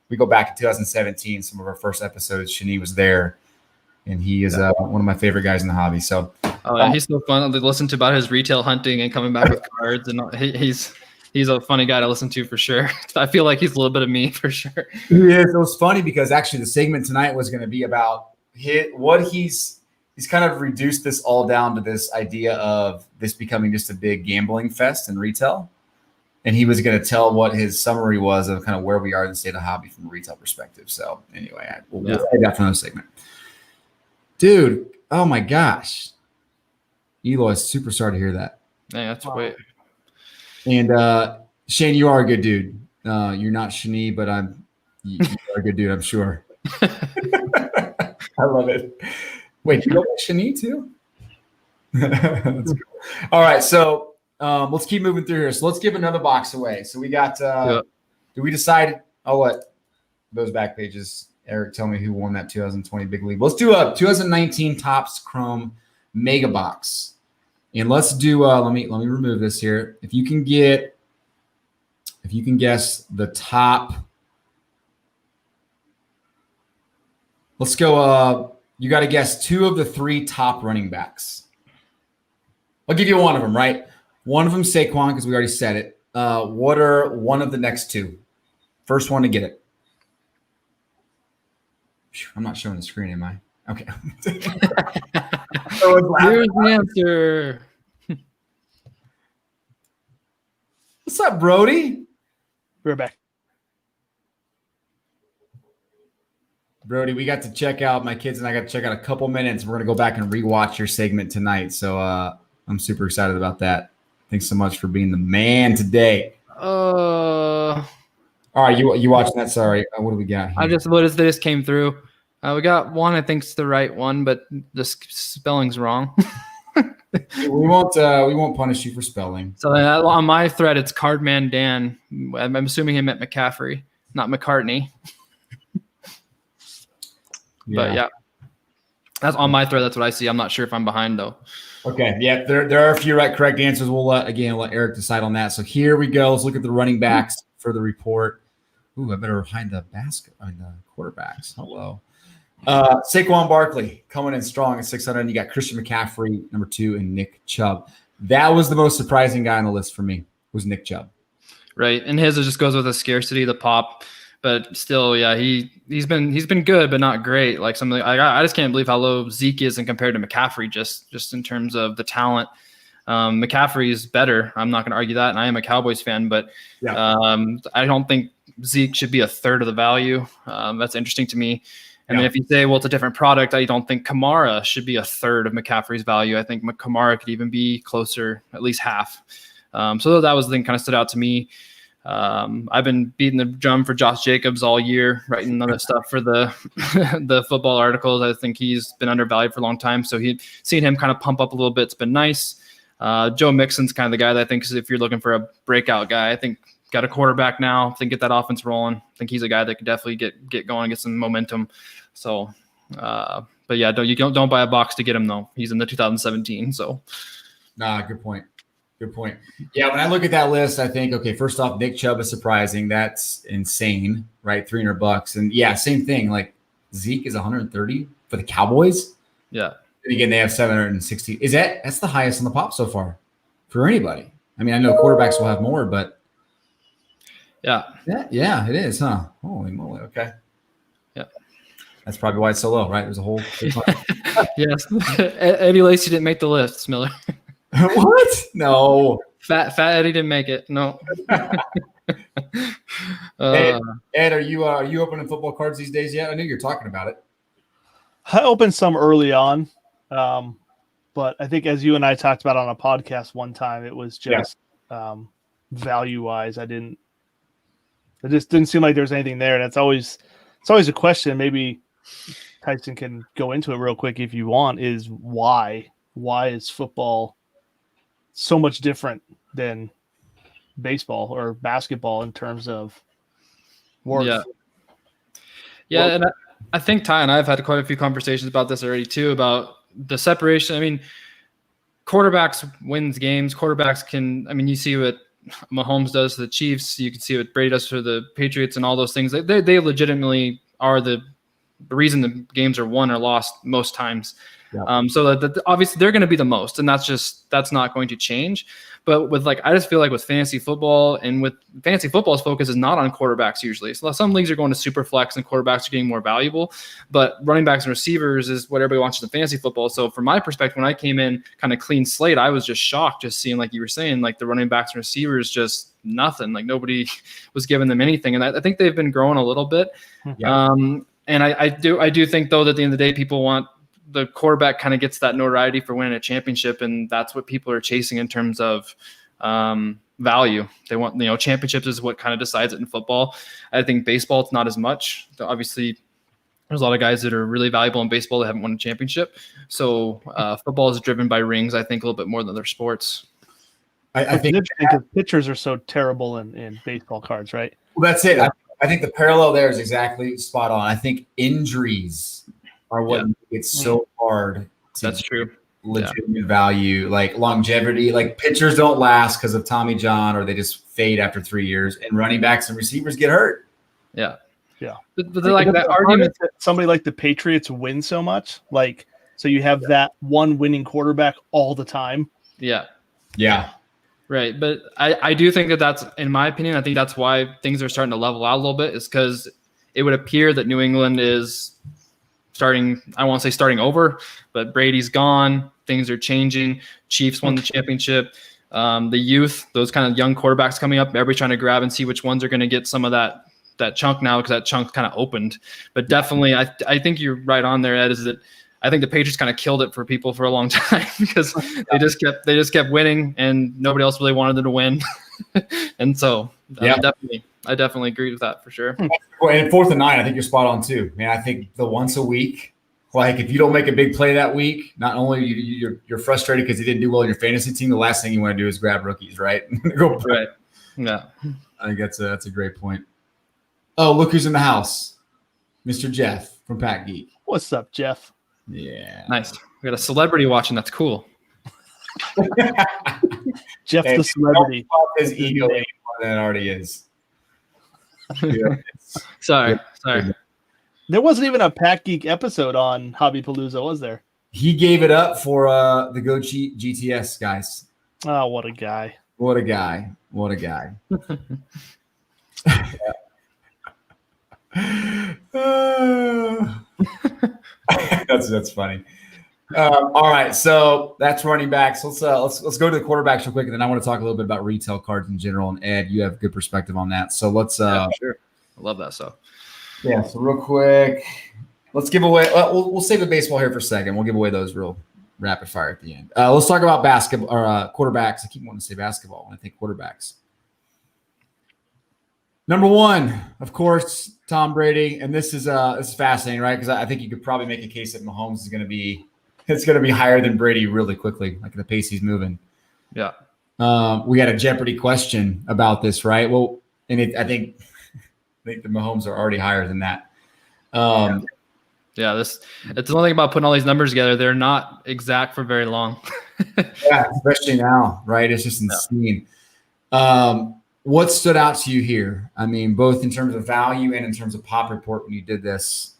we go back to 2017, some of our first episodes. Shani was there, and he is one of my favorite guys in the hobby. So, he's so fun to listen to about his retail hunting and coming back with cards, and he's he's a funny guy to listen to for sure. I feel like he's a little bit of me for sure. Yeah, it was funny because actually the segment tonight was going to be about he's kind of reduced this all down to this idea of this becoming just a big gambling fest in retail. And he was going to tell what his summary was of kind of where we are in the state of hobby from a retail perspective. So anyway, we'll say that from another segment. Dude, oh my gosh. Eloy, super sorry to hear that. Man, that's way. And Shane, you are a good dude. You're not Shani, but you are a good dude, I'm sure. I love it. Wait, you go with Shani too? That's cool. All right, so let's keep moving through here. So let's give another box away. So we got do we decide I'll let those back pages, Eric, tell me who won that 2020 big league. Let's do a 2019 Topps Chrome Mega Box. And let's do let me remove this here. If you can guess the top, let's go you got to guess 2 of the 3 top running backs. I'll give you one of them, right? One of them Saquon, because we already said it. What are one of the next 2? First one to get it. I'm not showing the screen, am I? Okay. Here's the answer. What's up, Brody? We're back. Brody, we got to check out, my kids and I got to check out a couple minutes. We're going to go back and rewatch your segment tonight. So I'm super excited about that. Thanks so much for being the man today. All right, you watching that? Sorry. What do we got here? They just came through. We got one, I think it's the right one, but the spelling's wrong. we won't punish you for spelling. So on my thread, it's Cardman Dan. I'm assuming he meant McCaffrey, not McCartney. But yeah, that's on my thread. That's what I see. I'm not sure if I'm behind though. Okay. Yeah, there are a few correct answers. We'll let Eric decide on that. So here we go. Let's look at the running backs for the report. Ooh, I better hide the basket on the quarterbacks. Hello. Saquon Barkley coming in strong at 600. You got Christian McCaffrey, number 2, and Nick Chubb. That was the most surprising guy on the list for me, was Nick Chubb. Right. And his just goes with the scarcity, the pop. But still, yeah, he's been good, but not great. Like something I just can't believe how low Zeke is and compared to McCaffrey, just in terms of the talent. McCaffrey is better. I'm not going to argue that, and I am a Cowboys fan, but I don't think Zeke should be a third of the value. That's interesting to me. And then if you say, well, it's a different product, I don't think Kamara should be a third of McCaffrey's value. I think Kamara could even be closer, at least half. So that was the thing kind of stood out to me. I've been beating the drum for Josh Jacobs all year, writing other stuff for the the football articles. I think he's been undervalued for a long time. So seeing him kind of pump up a little bit, it's been nice. Joe Mixon's kind of the guy that I think, if you're looking for a breakout guy, I think got a quarterback now. I think get that offense rolling. I think he's a guy that could definitely get going, get some momentum. So, but yeah, don't buy a box to get him though. He's in the 2017. So, Good point. Good point. Yeah, when I look at that list, I think, okay, first off, Nick Chubb is surprising. That's insane, right? $300. And yeah, same thing. Like Zeke is 130 for the Cowboys. Yeah. And again, they have 760. That's the highest on the pop so far for anybody. I mean, I know quarterbacks will have more, but yeah, it is, huh? Holy moly. Okay. Yeah. That's probably why it's so low, right? There's a whole. Yes. Eddie Lacy didn't make the list, Miller. What? No. Fat Eddie didn't make it. No. Ed, are you opening football cards these days yet? I knew you were talking about it. I opened some early on, but I think as you and I talked about on a podcast one time, it was just value-wise. It just didn't seem like there was anything there, and it's always a question. Maybe Tyson can go into it real quick if you want. Is why is football so much different than baseball or basketball in terms of worth? Yeah, and I think Ty and I have had quite a few conversations about this already too, about the separation. I mean, quarterbacks wins games. Quarterbacks can. I mean, you see what Mahomes does to the Chiefs. You can see what Brady does for the Patriots and all those things. They legitimately are the the reason the games are won or lost most times. Yeah. So that obviously they're going to be the most, and that's not going to change. But with I just feel like with fantasy football's focus is not on quarterbacks usually. So some leagues are going to super flex and quarterbacks are getting more valuable, but running backs and receivers is what everybody watches in fantasy football. So from my perspective, when I came in kind of clean slate, I was just shocked just seeing, like you were saying, like the running backs and receivers, just nothing, like nobody was giving them anything. And I think they've been growing a little bit. Yeah. And I do think though that at the end of the day, people want the quarterback kind of gets that notoriety for winning a championship. And that's what people are chasing in terms of value. They want, championships is what kind of decides it in football. I think baseball, it's not as much. Obviously, there's a lot of guys that are really valuable in baseball that haven't won a championship. So football is driven by rings, I think, a little bit more than other sports. I think because pitchers are so terrible in baseball cards, right? Well, that's it. I think the parallel there is exactly spot on. I think injuries are what make it so hard. That's true. Legitimate value, like longevity, like pitchers don't last because of Tommy John, or they just fade after 3 years, and running backs and receivers get hurt. Yeah. But they're like that argument that somebody like the Patriots win so much, like, so you have that one winning quarterback all the time. Yeah. Right. But I do think that's, in my opinion, I think that's why things are starting to level out a little bit, is because it would appear that New England is starting, I won't say starting over, but Brady's gone. Things are changing. Chiefs won the championship. The youth, those kind of young quarterbacks coming up, everybody's trying to grab and see which ones are going to get some of that chunk now, because that chunk kind of opened. But definitely, I think you're right on there, Ed, is that I think the Patriots kind of killed it for people for a long time because they just kept winning and nobody else really wanted them to win. And so I definitely agree with that for sure. Well, and 4th and 9, I think you're spot on too. Man, I think the once a week, like if you don't make a big play that week, not only you're frustrated because you didn't do well in your fantasy team, the last thing you want to do is grab rookies, right? Right. Yeah. I think that's a great point. Oh, look who's in the house. Mr. Jeff from Pat Geek. What's up, Jeff? Yeah. Nice. We got a celebrity watching. That's cool. Jeff the celebrity. His ego ain't more than it already is. Yeah, Sorry. There wasn't even a Pat Geek episode on Hobby Palooza, was there? He gave it up for the Go GTS guys. Oh, what a guy. What a guy. That's funny. All right, so that's running backs. Let's go to the quarterbacks real quick, and then I want to talk a little bit about retail cards in general. And Ed, you have good perspective on that. So let's sure. I love that stuff. Yeah. So real quick, let's give away. We'll save the baseball here for a second. We'll give away those real rapid fire at the end. Let's talk about basketball or quarterbacks. I keep wanting to say basketball when I think quarterbacks. Number 1, of course, Tom Brady, and this is fascinating, right? Because I think you could probably make a case that Mahomes is going to be higher than Brady really quickly, like the pace he's moving. Yeah. We got a Jeopardy question about this, right? Well, and I think the Mahomes are already higher than that. Yeah, it's the only thing about putting all these numbers together. They're not exact for very long. Yeah, especially now, right? It's just insane. What stood out to you here? I mean, both in terms of value and in terms of pop report when you did this.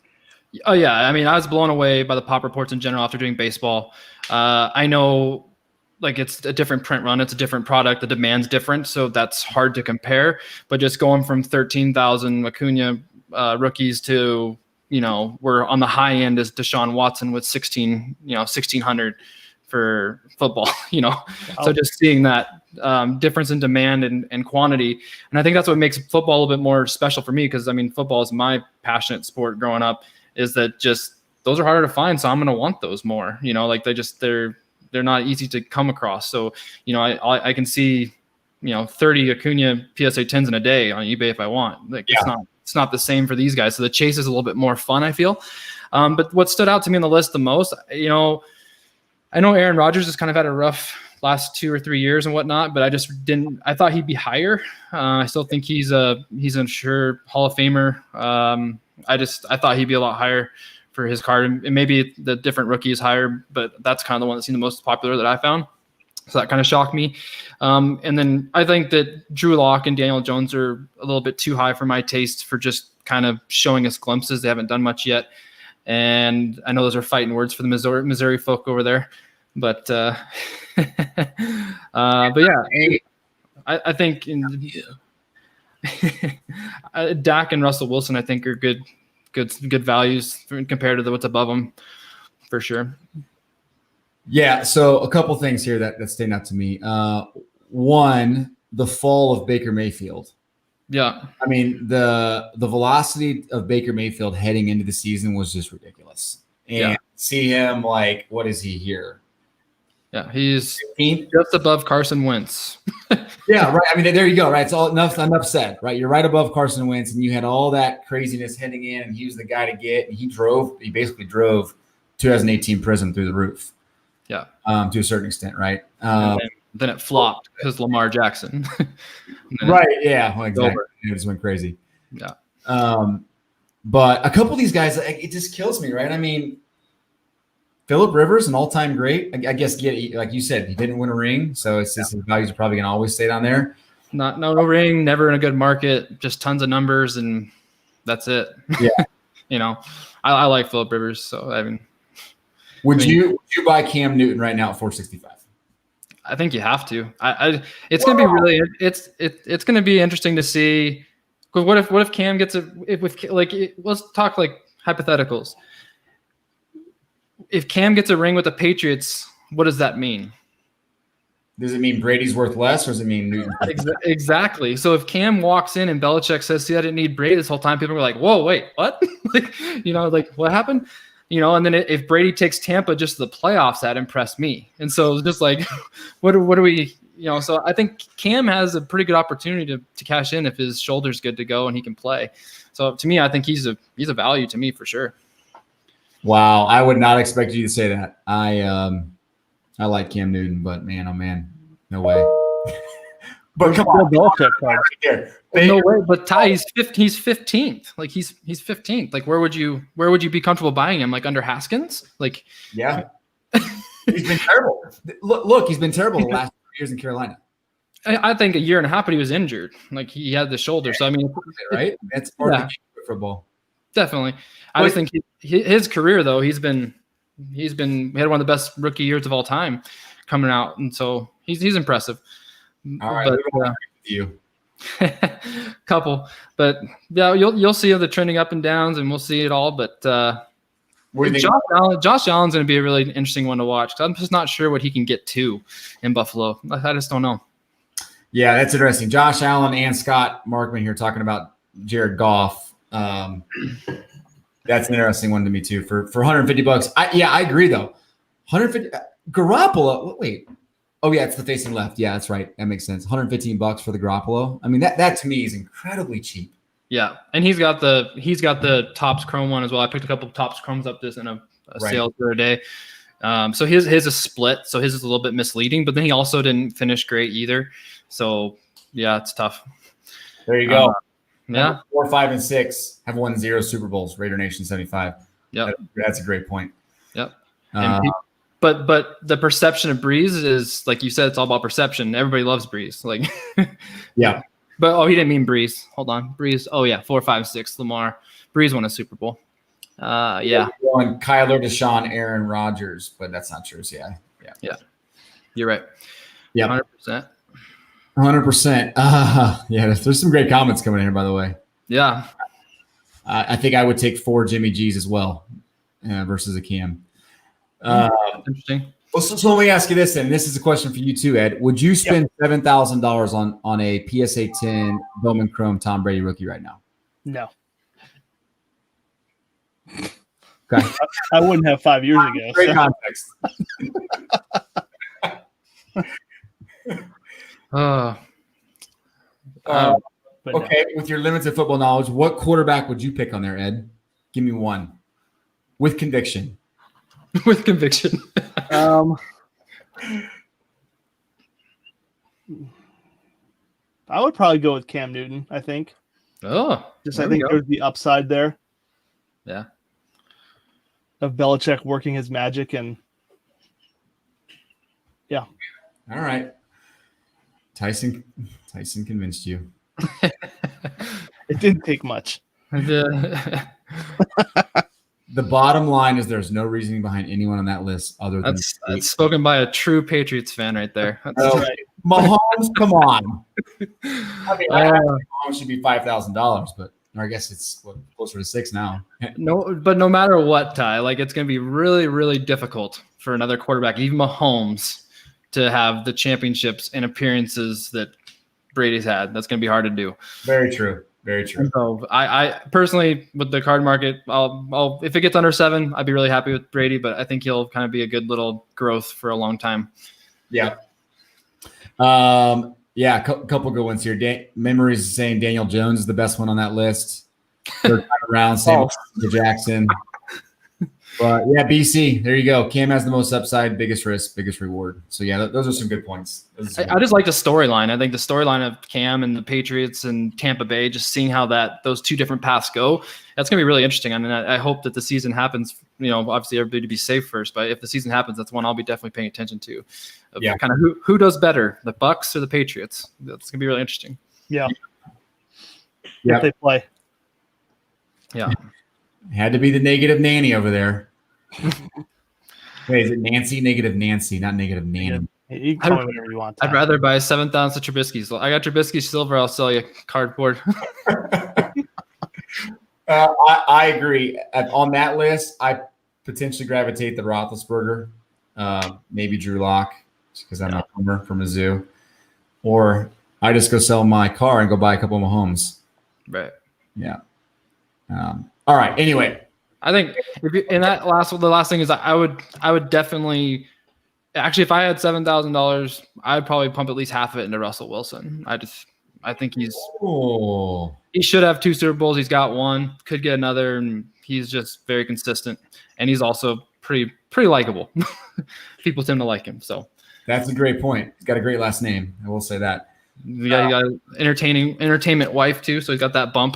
Oh, yeah. I mean, I was blown away by the pop reports in general after doing baseball. I know, like, it's a different print run. It's a different product. The demand's different, so that's hard to compare. But just going from 13,000 Acuna rookies to, we're on the high end is Deshaun Watson with 1,600 for football, Wow. So just seeing that difference in demand and quantity. And I think that's what makes football a little bit more special for me, because, I mean, football is my passionate sport growing up, is that just those are harder to find. So I'm going to want those more, like they're not easy to come across. So, I can see, 30 Acuna PSA 10s in a day on eBay if I want. Like, it's not the same for these guys. So the chase is a little bit more fun, I feel. But what stood out to me on the list the most, I know Aaron Rodgers has kind of had a rough last 2 or 3 years and whatnot, but I thought he'd be higher. I still think he's a sure Hall of Famer. I thought he'd be a lot higher for his card, and maybe the different rookie is higher, but that's kind of the one that seemed the most popular that I found. So that kind of shocked me. And then I think that Drew Locke and Daniel Jones are a little bit too high for my taste for just kind of showing us glimpses. They haven't done much yet. And I know those are fighting words for the Missouri folk over there. But yeah, I think Dak and Russell Wilson, I think, are good values compared to what's above them, for sure. Yeah. So a couple things here that stand out to me. One, the fall of Baker Mayfield. Yeah. I mean, the velocity of Baker Mayfield heading into the season was just ridiculous. And see him like, what is he here? Yeah, he's 15th? Just above Carson Wentz. Yeah, right. I mean, there you go. Right. It's all enough said. Right. You're right above Carson Wentz, and you had all that craziness heading in, and he was the guy to get. And he basically drove 2018 Prism through the roof. Yeah. To a certain extent, right? Then it flopped because Lamar Jackson. Right. Yeah. Well, exactly. It just went crazy. Yeah. But a couple of these guys, it just kills me, right? I mean, Phillip Rivers, an all-time great. I guess, like you said, he didn't win a ring, so it's just his values are probably going to always stay down there. No ring, never in a good market, just tons of numbers, and that's it. Yeah. I like Phillip Rivers, so I mean. Would you buy Cam Newton right now at 465? I think you have to. It's going to be really. It's going to be interesting to see. What if Cam gets let's talk like hypotheticals. If Cam gets a ring with the Patriots, what does that mean? Does it mean Brady's worth less, or does it mean Newton? Exactly. So if Cam walks in and Belichick says, "See, I didn't need Brady this whole time," people are like, "Whoa, wait, what?" What happened? And then if Brady takes Tampa just to the playoffs, that impressed me. And so just like, what are we? So I think Cam has a pretty good opportunity to cash in if his shoulder's good to go and he can play. So to me, I think he's a value to me for sure. Wow, I would not expect you to say that. I like Cam Newton, but man, oh man, no way. But come on, no way. But Ty, he's 15th. Like he's 15th. Like where would you be comfortable buying him? Like under Haskins? Like yeah, he's been terrible. Look, he's been terrible the last 3 years in Carolina. I think a year and a half, but he was injured. Like he had the shoulder. So I mean, right? That's part of the football. Definitely. I just think his career though, he had one of the best rookie years of all time coming out, and so he's impressive. All right, but, you. Couple, but yeah, you'll see the trending up and downs, and we'll see it all. But what do you think? Josh Allen's going to be a really interesting one to watch because I'm just not sure what he can get to in Buffalo. I just don't know. Yeah, that's interesting. Josh Allen and Scott Markman here talking about Jared Goff. That's an interesting one to me too. For $150, I agree though. 150 Garoppolo. Wait. Oh yeah, it's the facing left. Yeah, that's right. That makes sense. $115 for the Garoppolo. I mean, that to me is incredibly cheap. Yeah, and he's got the Topps Chrome one as well. I picked a couple of Topps Chromes up this in a sale the other day. So his is a split. So his is a little bit misleading, but then he also didn't finish great either. So yeah, it's tough. There you go. Yeah, 4, 5, and 6 have won 0 Super Bowls. Raider Nation 75. Yeah, that's a great point. Yep. But the perception of Breeze is, like you said, it's all about perception. Everybody loves Breeze. Like, yeah. But he didn't mean Breeze. Hold on, Breeze. Oh yeah, 4, 5, 6. Lamar. Breeze won a Super Bowl. Yeah. One Kyler, Deshaun, Aaron, Rodgers, but that's not true. So yeah. You're right. Yeah. 100%. 100%. Yeah. There's some great comments coming in here, by the way. Yeah. I think I would take 4 Jimmy G's as well versus a Cam. Interesting. Well, so let me ask you this, and this is a question for you too, Ed. Would you spend $7,000 on a PSA 10 Bowman Chrome Tom Brady rookie right now? No. Okay. I wouldn't have 5 years ago. Great so. Context. Okay, with your limited football knowledge, what quarterback would you pick on there, Ed? Give me one. With conviction. With conviction. I would probably go with Cam Newton, I think. Oh. I think there's the upside there. Yeah. Of Belichick working his magic and yeah. All right. Tyson convinced you. It didn't take much. The- The bottom line is there's no reasoning behind anyone on that list other than that's spoken by a true Patriots fan right there. That's right. Mahomes. Come on. I mean, I think Mahomes should be $5,000, but I guess it's closer to $6,000 now. No matter what, Ty, like it's going to be really, really difficult for another quarterback, even Mahomes, to have the championships and appearances that Brady's had. That's going to be hard to do. Very true. Very true. So I personally, with the card market, I'll if it gets under 7, I'd be really happy with Brady, but I think he'll kind of be a good little growth for a long time. Yeah. Yeah, a couple good ones here. Memories is saying Daniel Jones is the best one on that list. Third time around, same as Jackson. But yeah, BC, there you go. Cam has the most upside, biggest risk, biggest reward. So yeah, those are some good points. I just like the storyline. I think the storyline of Cam and the Patriots and Tampa Bay, just seeing how those two different paths go, that's going to be really interesting. I mean, I hope that the season happens, obviously everybody to be safe first, but if the season happens, that's one I'll be definitely paying attention to. Yeah. Kind of who does better, the Bucs or the Patriots? That's going to be really interesting. Yeah. Yeah. If they play. Yeah. Had to be the negative nanny over there. Wait, is it Nancy? Negative Nancy, not negative nanny. You can call me whatever you want. I'd rather buy 7,000 Trubisky's. I got Trubisky silver. I'll sell you cardboard. I agree. On that list, I potentially gravitate the Roethlisberger, maybe Drew Locke, because I'm a homer from Mizzou, or I just go sell my car and go buy a couple of Mahomes. Right. Yeah. All right. Anyway, I think the last thing is I would definitely actually, if I had $7,000, I'd probably pump at least half of it into Russell Wilson. I think he should have 2 Super Bowls. He's got 1, could get another, and he's just very consistent. And he's also pretty likable. People tend to like him. So that's a great point. He's got a great last name. I will say that. He got an entertainment wife too, so he's got that bump.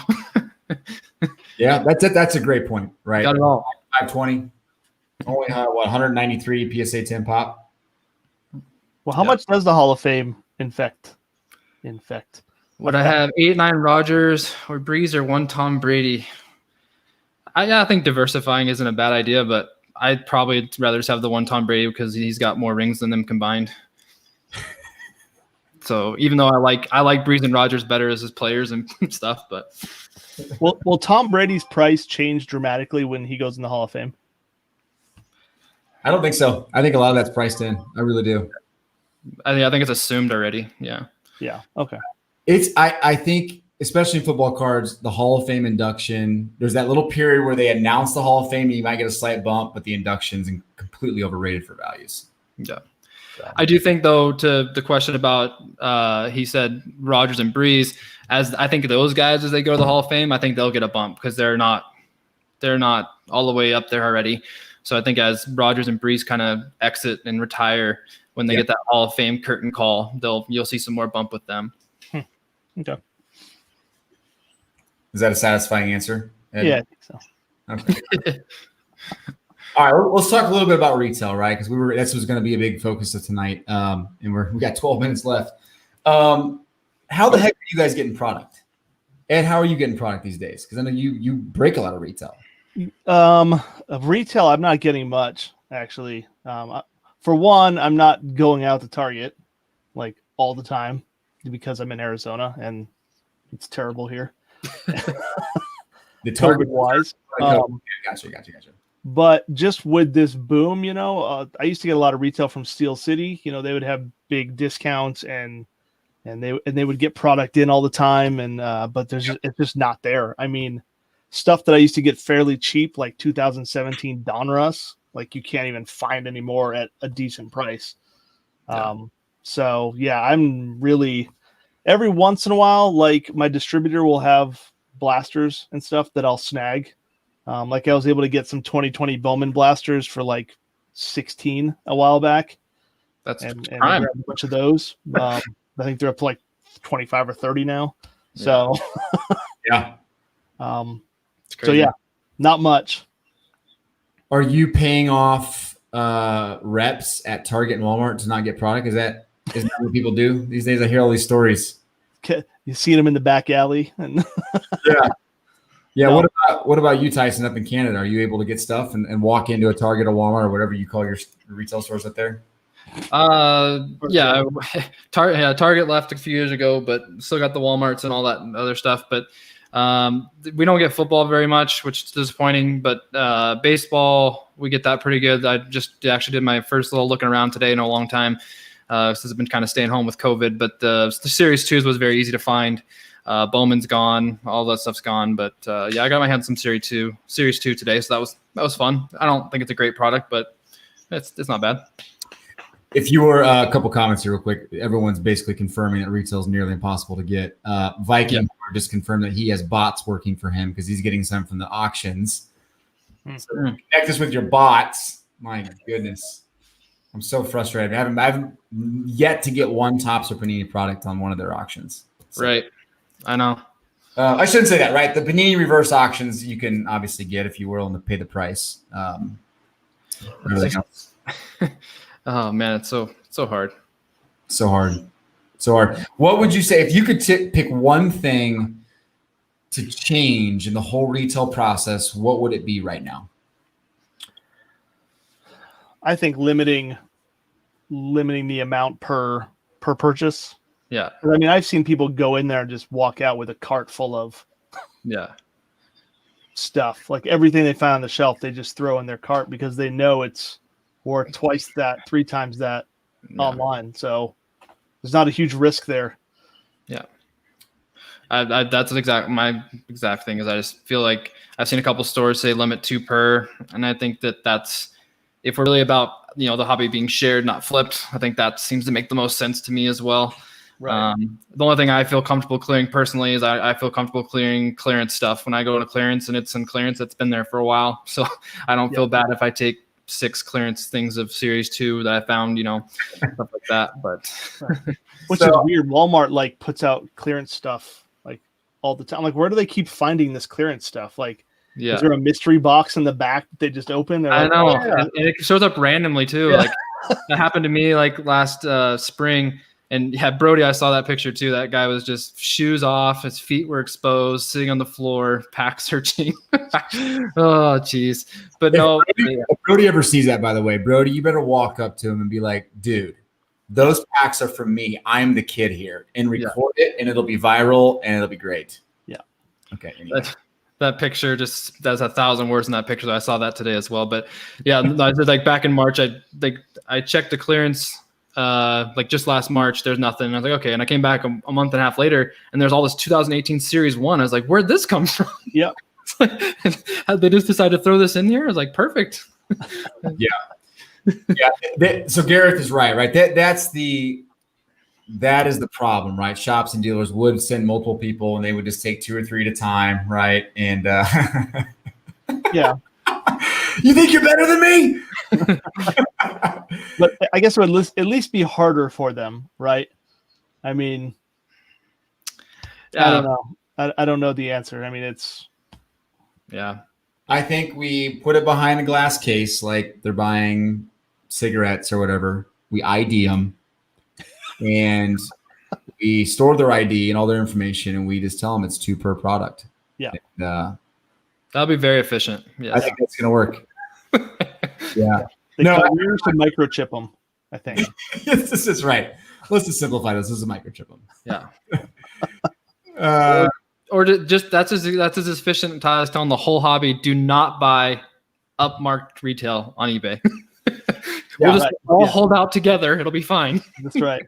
Yeah, that's it. That's a great point, right? Got it all. 520, only 193 PSA 10 pop. Well, how much does the Hall of Fame infect? Would I have 8-9 Rodgers or Breeze or 1 Tom Brady? I think diversifying isn't a bad idea, but I'd probably rather just have the 1 Tom Brady because he's got more rings than them combined. So even though I like Breeze and Rodgers better as his players and stuff, but will Tom Brady's price change dramatically when he goes in the Hall of Fame? I don't think so. I think a lot of that's priced in. I really do. I think it's assumed already. Yeah. Yeah. Okay. I think, especially in football cards, the Hall of Fame induction, there's that little period where they announce the Hall of Fame and you might get a slight bump, but the induction's completely overrated for values. Yeah. I do think, though, to the question about he said Rodgers and Breeze, as I think those guys, as they go to the Hall of Fame, I think they'll get a bump because they're not all the way up there already. So I think as Rodgers and Breeze kind of exit and retire, when they get that Hall of Fame curtain call, you'll see some more bump with them. Okay. Is that a satisfying answer, Ed? Yeah, I think so. Okay. All right, let's talk a little bit about retail, right? Because this was going to be a big focus of tonight, and we got 12 minutes left. How the heck are you guys getting product? Ed, how are you getting product these days? Because I know you break a lot of retail. Of retail, I'm not getting much actually. For one, I'm not going out to Target like all the time because I'm in Arizona and it's terrible here. The Target wise. Gotcha. But just with this boom, I used to get a lot of retail from Steel City. They would have big discounts and they would get product in all the time. And but it's just not there. I mean, stuff that I used to get fairly cheap, like 2017 Donruss, like you can't even find anymore at a decent price. So yeah, I'm really every once in a while, like my distributor will have blasters and stuff that I'll snag. Like I was able to get some 2020 Bowman blasters for like 16 a while back. That's and I grabbed a bunch of those. I think they're up to like 25 or 30 now. So yeah. So yeah, not much. Are you paying off reps at Target and Walmart to not get product? Isn't that what people do these days? I hear all these stories. You see them in the back alley and Yeah. No. What about you, Tyson, up in Canada? Are you able to get stuff and walk into a Target or Walmart or whatever you call your retail stores up there? Yeah, Target left a few years ago, but still got the Walmarts and all that other stuff. But we don't get football very much, which is disappointing. But baseball, we get that pretty good. I just actually did my first little looking around today in a long time, since I've been kind of staying home with COVID. But the Series 2s was very easy to find. Bowman's gone, all that stuff's gone. But yeah, I got my hands on some Series 2 today, so that was fun. I don't think it's a great product, but it's not bad. If you were a couple comments here real quick, everyone's basically confirming that retail is nearly impossible to get. Viking just confirmed that he has bots working for him because he's getting some from the auctions. So connect us with your bots. My goodness. I'm so frustrated. I haven't yet to get one Topps or Panini product on one of their auctions. So, right. I know. I shouldn't say that, right? The Panini reverse auctions you can obviously get if you're willing to pay the price. Everything else. Oh man, it's so hard. So hard. What would you say if you could pick one thing to change in the whole retail process? What would it be right now? I think limiting the amount per purchase. Yeah. I mean, I've seen people go in there and just walk out with a cart full of stuff. Like everything they found on the shelf, they just throw in their cart because they know it's worth twice that, 3 times that online. So there's not a huge risk there. Yeah. That's my exact thing is I just feel like I've seen a couple stores say limit 2 per, and I think that's if we're really about the hobby being shared, not flipped. I think that seems to make the most sense to me as well. Right. The only thing I feel comfortable clearing personally is I feel comfortable clearing clearance stuff when I go to clearance and it's in clearance that's been there for a while. So I don't feel bad if I take 6 clearance things of Series 2 that I found, stuff like that. But which is weird. Walmart puts out clearance stuff all the time. Where do they keep finding this clearance stuff? Is there a mystery box in the back that they just open? I know. And it shows up randomly too. Yeah. That happened to me last spring. And Brody, I saw that picture too. That guy was just shoes off, his feet were exposed, sitting on the floor, pack searching. Oh, geez. But no. If Brody ever sees that, by the way, Brody, you better walk up to him and be like, dude, those packs are from me. I'm the kid here. And record it, and it'll be viral, and it'll be great. Yeah. Okay. Anyway. That picture just there's 1,000 words in that picture. I saw that today as well. But yeah, back in March, I checked the clearance. Just last March, there's nothing. I was like, okay. And I came back a month and a half later and there's all this 2018 Series 1. I was like, where'd this come from? Yeah. They just decided to throw this in here. I was like, perfect. Yeah. So Gareth is right? That is the problem, right? Shops and dealers would send multiple people and they would just take 2 or 3 at a time. Right. And, yeah. You think you're better than me? But I guess it would at least be harder for them, right? I mean, I don't know. I don't know the answer. I mean, it's I think we put it behind a glass case, like they're buying cigarettes or whatever. We ID them, and we store their ID and all their information, and we just tell them it's 2 per product. Yeah, and, that'll be very efficient. Yes. I think that's gonna work. Yeah. We should microchip them, I think. This is right. Let's just simplify this. This is a microchip them. Yeah. Or just that's as efficient as telling the whole hobby, do not buy upmarked retail on eBay. We'll just all hold out together. It'll be fine. That's right.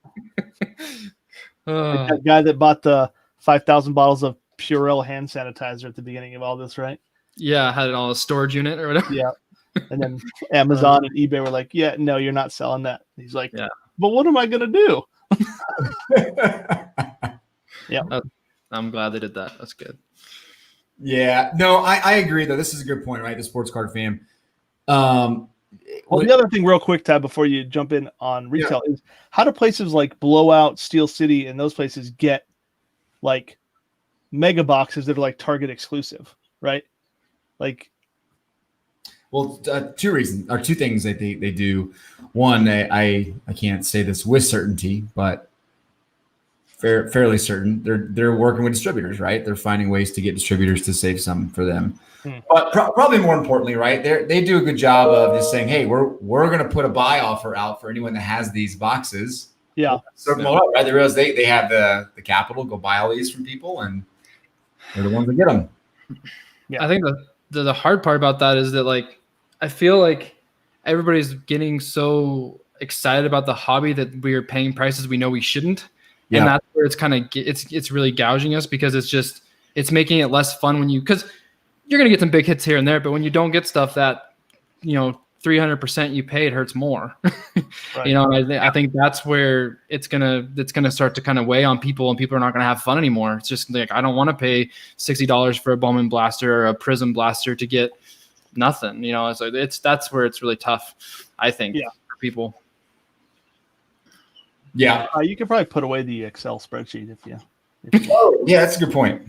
That guy that bought the 5,000 bottles of Purell hand sanitizer at the beginning of all this, right? Yeah, had it all a storage unit or whatever. Yeah. And then Amazon and eBay were like, yeah, no, you're not selling that. He's like, but what am I going to do? Yeah. I'm glad they did that. That's good. Yeah. No, I agree, though. This is a good point, right? The sports card fam. Well, the other thing real quick, Tab, before you jump in on retail is how do places like Blowout, Steel City, and those places get mega boxes that are Target exclusive, right? Well, 2 reasons or 2 things that they do. One, I can't say this with certainty, but fairly certain. They're working with distributors, right? They're finding ways to get distributors to save some for them. But probably more importantly, right? They do a good job of just saying, hey, we're going to put a buy offer out for anyone that has these boxes. Yeah. Circle them up, right? They realize they have the capital, go buy all these from people, and they're the ones that get them. Yeah. I think the hard part about that is that, like, I feel like everybody's getting so excited about the hobby that we're paying prices we know we shouldn't. Yeah. And that's where it's kind of it's really gouging us, because it's making it less fun because you're going to get some big hits here and there, but when you don't get stuff that, 300% you pay, it hurts more. Right. And I think that's where it's gonna start to kind of weigh on people, and people are not going to have fun anymore. It's just like, I don't want to pay $60 for a Bowman blaster or a Prism blaster to get nothing. So that's where it's really tough, I think, for people. Yeah, you could probably put away the Excel spreadsheet if you. Oh, yeah, that's a good point.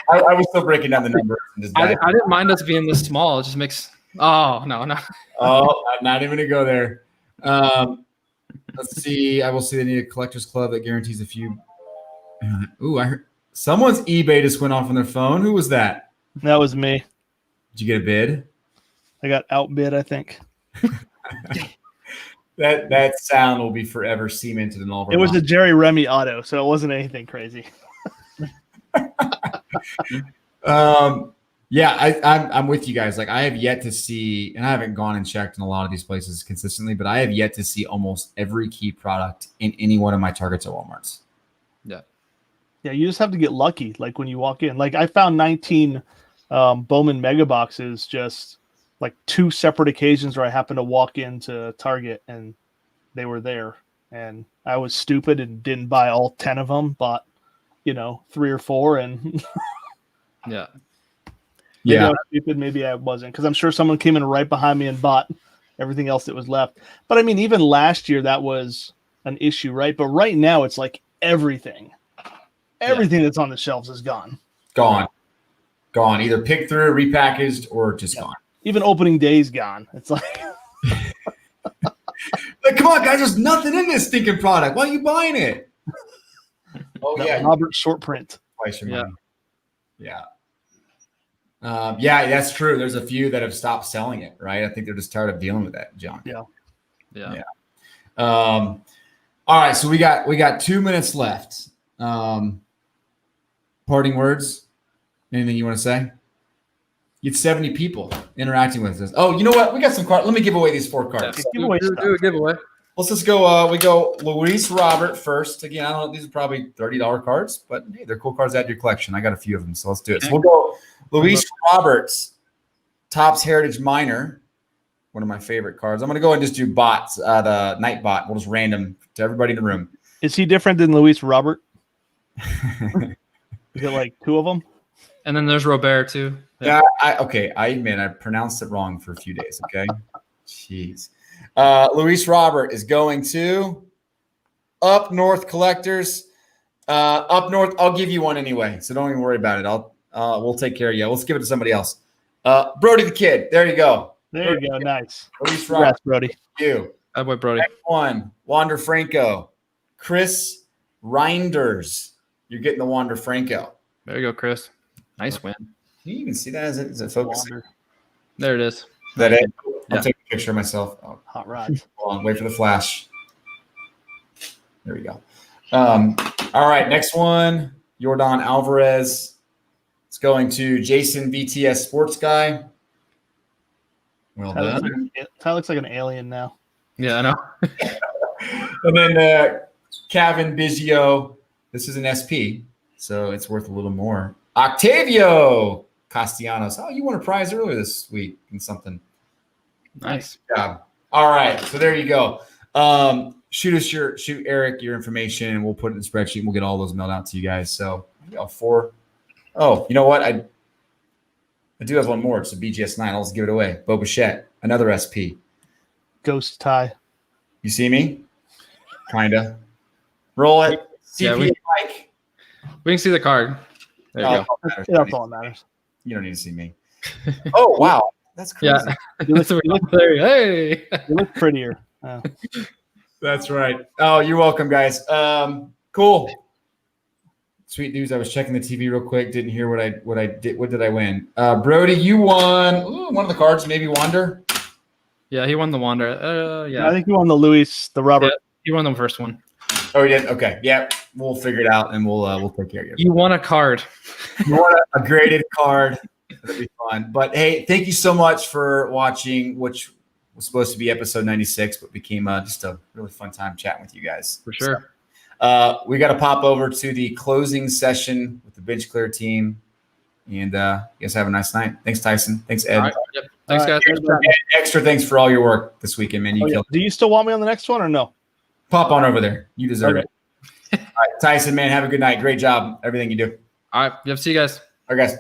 I was still breaking down the numbers. I didn't mind us being this small. It just makes. Oh no. Oh, I'm not even gonna go there. Let's see. I will say they need a collectors club that guarantees a few. Ooh, I heard someone's eBay just went off on their phone. Who was that? That was me. Did you get a bid? I got outbid, I think. That sound will be forever cemented in all of our It was minds. a Jerry Remy auto, so it wasn't anything crazy. Yeah, I'm with you guys. Like, I have yet to see, and I haven't gone and checked in a lot of these places consistently, but I have yet to see almost every key product in any one of my Targets at Walmart's. Yeah. Yeah, you just have to get lucky. Like when you walk in, like I found 19 Bowman mega boxes just like 2 separate occasions where I happened to walk into Target and they were there. And I was stupid and didn't buy all 10 of them, bought, 3 or 4. And yeah. Maybe I was stupid, maybe I wasn't, because I'm sure someone came in right behind me and bought everything else that was left. But I mean, even last year that was an issue, right? But right now it's like everything that's on the shelves is gone. Gone. Either picked through, repackaged, or just gone. Even opening day's gone. It's like, like, come on, guys, there's nothing in this stinking product. Why are you buying it? Oh, yeah. Robert short print. Twice your money. Yeah. Yeah, that's true. There's a few that have stopped selling it, right? I think they're just tired of dealing with that junk. Yeah. All right, so we got 2 minutes left. Parting words? Anything you want to say? You get 70 people interacting with us. Oh, you know what? We got some cards. Let me give away these 4 cards. Do a giveaway. Let's just go. We go Luis Robert first. Again, I don't know. These are probably $30 cards, but hey, they're cool cards to add to your collection. I got a few of them, so let's do it. So we'll go Luis Roberts, Topps Heritage Minor, one of my favorite cards. I'm going to go and just do bots, the night bot. We'll just random to everybody in the room. Is he different than Luis Robert? Is it like 2 of them? And then there's Robert too. Yeah. I admit I pronounced it wrong for a few days. Okay. Jeez. Luis Robert is going to Up North Collectors. Up North, I'll give you one anyway, so don't even worry about it. We'll take care of you. Let's give it to somebody else. Brody the Kid. There you go. There you go. Nice. Luis Robert. Brody. You. That boy, Brody. Next one, Wander Franco. Chris Reinders. You're getting the Wander Franco. There you go, Chris. Nice win. Can you even see that? Is it focusing? There it is. Is that it? Yeah. I'll take a picture of myself. Oh, hot rods. Hold on, wait for the flash. There we go. All right, next one, Jordan Alvarez. It's going to Jason VTS Sports Guy. Well done. That looks like an alien now. Yeah, I know. And then Kevin Biggio. This is an SP, so it's worth a little more. Octavio Castellanos. Oh, you won a prize earlier this week in something. Nice job. All right, so there you go. Shoot Eric your information, and we'll put it in the spreadsheet. And we'll get all those mailed out to you guys. So 4. Oh, you know what? I do have one more. It's a BGS 9. I'll just give it away. Bo Bichette, another SP. Ghost tie. You see me? Kinda. Roll it. Yeah, CPA Mike. We can see the card. There you go. That's all that matters. You don't need to see me. Oh, wow. That's crazy. Yeah. You look there. Hey. You look prettier. That's right. Oh, you're welcome, guys. Cool. Sweet news. I was checking the TV real quick. Didn't hear what I did. What did I win? Brody, you won one of the cards, maybe Wander. Yeah, he won the Wander. Yeah. I think you won the Luis, the Robert. Yeah, he won the first one. Oh, yeah. Okay. Yeah. We'll figure it out and we'll take care of you. You won a card. You won a graded card. That'll be fun. But hey, thank you so much for watching, which was supposed to be episode 96, but became just a really fun time chatting with you guys. For sure. So, we got to pop over to the closing session with the Bench Clear team. And you guys have a nice night. Thanks, Tyson. Thanks, Ed. All right. Yep. Thanks, guys. Extra thanks for all your work this weekend, man. You killed it. Do you still want me on the next one or no? Pop on over there. You deserve it. All right, Tyson, man, have a good night. Great job. Everything you do. All right. Yep. See you guys. All right, guys.